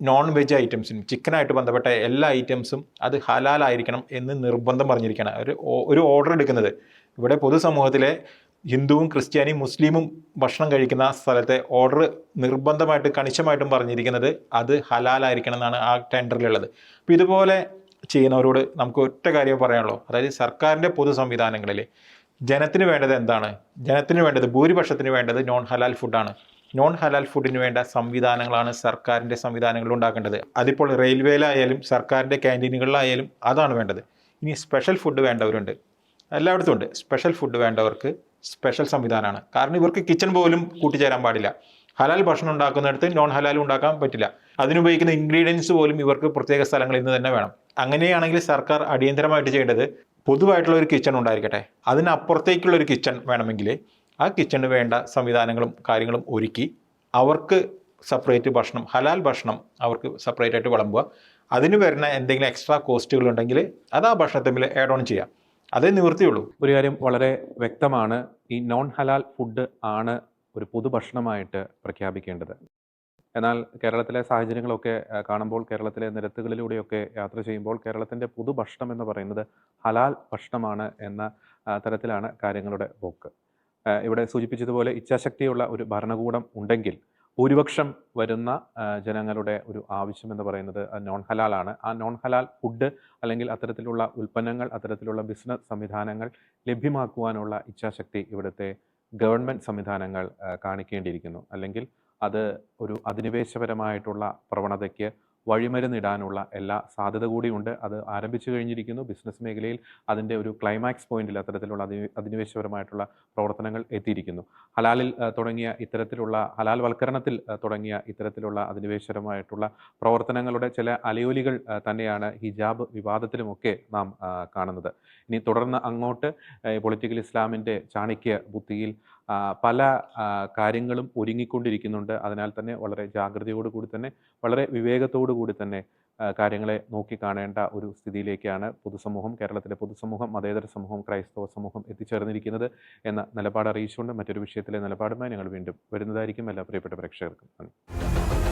നോൺ വെജ് ഐറ്റംസിനും, ചിക്കനായിട്ട് ബന്ധപ്പെട്ട എല്ലാ ഐറ്റംസും അത് ഹലാലായിരിക്കണം എന്ന് നിർബന്ധം പറഞ്ഞിരിക്കുകയാണ്. ഒരു ഓർഡർ എടുക്കുന്നത് ഇവിടെ പൊതുസമൂഹത്തിലെ ഹിന്ദുവും ക്രിസ്ത്യാനിയും മുസ്ലിമും ഭക്ഷണം കഴിക്കുന്ന സ്ഥലത്തെ ഓർഡർ നിർബന്ധമായിട്ട് കണിശമായിട്ടും പറഞ്ഞിരിക്കുന്നത് അത് ഹലാലായിരിക്കണം എന്നാണ് ആ ടെൻഡറിലുള്ളത്. അപ്പോൾ ഇതുപോലെ ചെയ്യുന്നവരോട് നമുക്ക് ഒറ്റ കാര്യം പറയാനുള്ളൂ. അതായത് സർക്കാരിൻ്റെ പൊതു സംവിധാനങ്ങളിൽ ജനത്തിന് വേണ്ടത് എന്താണ്? ജനത്തിന് വേണ്ടത്, ഭൂരിപക്ഷത്തിന് വേണ്ടത് നോൺ ഹലാൽ ഫുഡാണ്. നോൺ ഹലാൽ ഫുഡിന് വേണ്ട സംവിധാനങ്ങളാണ് സർക്കാരിൻ്റെ സംവിധാനങ്ങൾ ഉണ്ടാക്കേണ്ടത്. അതിപ്പോൾ റെയിൽവേയിലായാലും സർക്കാരിൻ്റെ ക്യാൻറ്റീനുകളിലായാലും അതാണ് വേണ്ടത്. ഇനി സ്പെഷ്യൽ ഫുഡ് വേണ്ടവരുണ്ട്, എല്ലായിടത്തും ഉണ്ട്. സ്പെഷ്യൽ ഫുഡ് വേണ്ടവർക്ക് സ്പെഷ്യൽ സംവിധാനമാണ്. കാരണം ഇവർക്ക് കിച്ചൺ പോലും കൂട്ടിച്ചേരാൻ പാടില്ല. ഹലാൽ ഭക്ഷണം ഉണ്ടാക്കുന്നിടത്ത് നോൺ ഹലാലും ഉണ്ടാക്കാൻ പറ്റില്ല. അതിനുപയോഗിക്കുന്ന ഇൻഗ്രീഡിയൻസ് പോലും ഇവർക്ക് പ്രത്യേക സ്ഥലങ്ങളിൽ നിന്ന് തന്നെ വേണം. അങ്ങനെയാണെങ്കിൽ സർക്കാർ അടിയന്തരമായിട്ട് ചെയ്യേണ്ടത് പൊതുവായിട്ടുള്ള ഒരു കിച്ചൺ ഉണ്ടായിരിക്കട്ടെ, അതിനപ്പുറത്തേക്കുള്ള ഒരു കിച്ചൺ വേണമെങ്കിൽ ആ കിച്ചണിന് വേണ്ട സംവിധാനങ്ങളും കാര്യങ്ങളും ഒരുക്കി അവർക്ക് സെപ്പറേറ്റ് ഭക്ഷണം, ഹലാൽ ഭക്ഷണം അവർക്ക് സെപ്പറേറ്റ് ആയിട്ട് വിളമ്പുക. അതിന് വരുന്ന എന്തെങ്കിലും എക്സ്ട്രാ കോസ്റ്റുകൾ ഉണ്ടെങ്കിൽ അത് ആ ഭക്ഷണത്തിൽ ആഡ് ഓൺ ചെയ്യാം. അതേ നിവൃത്തിയുള്ളൂ. ഒരു കാര്യം വളരെ വ്യക്തമാണ്, ഈ നോൺ ഹലാൽ ഫുഡ് ആണ് ഒരു പൊതുഭക്ഷണമായിട്ട് പ്രഖ്യാപിക്കേണ്ടത്. എന്നാൽ കേരളത്തിലെ സാഹചര്യങ്ങളൊക്കെ കാണുമ്പോൾ, കേരളത്തിലെ നിരത്തുകളിലൂടെയൊക്കെ യാത്ര ചെയ്യുമ്പോൾ കേരളത്തിൻ്റെ പൊതുഭക്ഷണം എന്ന് പറയുന്നത് ഹലാൽ ഭക്ഷണമാണ് എന്ന തരത്തിലാണ് കാര്യങ്ങളുടെ പോക്ക്. ഇവിടെ സൂചിപ്പിച്ചതുപോലെ ഇച്ഛാശക്തിയുള്ള ഒരു ഭരണകൂടം ഉണ്ടെങ്കിൽ ഭൂരിപക്ഷം വരുന്ന ജനങ്ങളുടെ ഒരു ആവശ്യം എന്ന് പറയുന്നത് നോൺ ഹലാലാണ്. ആ നോൺ ഹലാൽ ഫുഡ് അല്ലെങ്കിൽ അത്തരത്തിലുള്ള ഉൽപ്പന്നങ്ങൾ, അത്തരത്തിലുള്ള ബിസിനസ് സംവിധാനങ്ങൾ ലഭ്യമാക്കുവാനുള്ള ഇച്ഛാശക്തി ഇവിടുത്തെ ഗവൺമെൻറ് സംവിധാനങ്ങൾ കാണിക്കേണ്ടിയിരിക്കുന്നു. അല്ലെങ്കിൽ അത് ഒരു അധിനിവേശപരമായിട്ടുള്ള പ്രവണതയ്ക്ക് വഴിമരുന്നിടാനുള്ള എല്ലാ സാധ്യത കൂടിയുണ്ട്. അത് ആരംഭിച്ചു കഴിഞ്ഞിരിക്കുന്നു. ബിസിനസ് മേഖലയിൽ അതിൻ്റെ ഒരു ക്ലൈമാക്സ് പോയിന്റിൽ അത്തരത്തിലുള്ള അധിനിവേശപരമായിട്ടുള്ള പ്രവർത്തനങ്ങൾ എത്തിയിരിക്കുന്നു. ഹലാലിൽ തുടങ്ങിയ ഇത്തരത്തിലുള്ള ഹലാൽവൽക്കരണത്തിൽ തുടങ്ങിയ ഇത്തരത്തിലുള്ള അധിനിവേശപരമായിട്ടുള്ള പ്രവർത്തനങ്ങളുടെ ചില അലയൊലികൾ തന്നെയാണ് ഹിജാബ് വിവാദത്തിലുമൊക്കെ നാം കാണുന്നത്. ഇനി തുടർന്ന് അങ്ങോട്ട് പൊളിറ്റിക്കൽ ഇസ്ലാമിൻ്റെ ചാണക്യ ബുദ്ധിയിൽ പല കാര്യങ്ങളും ഒരുങ്ങിക്കൊണ്ടിരിക്കുന്നുണ്ട്. അതിനാൽ തന്നെ വളരെ ജാഗ്രതയോടുകൂടി തന്നെ, വളരെ വിവേകത്തോടു കൂടി തന്നെ കാര്യങ്ങളെ നോക്കിക്കാണേണ്ട ഒരു സ്ഥിതിയിലേക്കാണ് പൊതുസമൂഹം, കേരളത്തിലെ പൊതുസമൂഹം, മതേതര സമൂഹം, ക്രൈസ്തവ സമൂഹം എത്തിച്ചേർന്നിരിക്കുന്നത് എന്ന നിലപാട് അറിയിച്ചുകൊണ്ട് മറ്റൊരു വിഷയത്തിലെ നിലപാടുമായി ഞങ്ങൾ വീണ്ടും വരുന്നതായിരിക്കും. എല്ലാ പ്രിയപ്പെട്ട പ്രേക്ഷകർക്കും നന്ദി.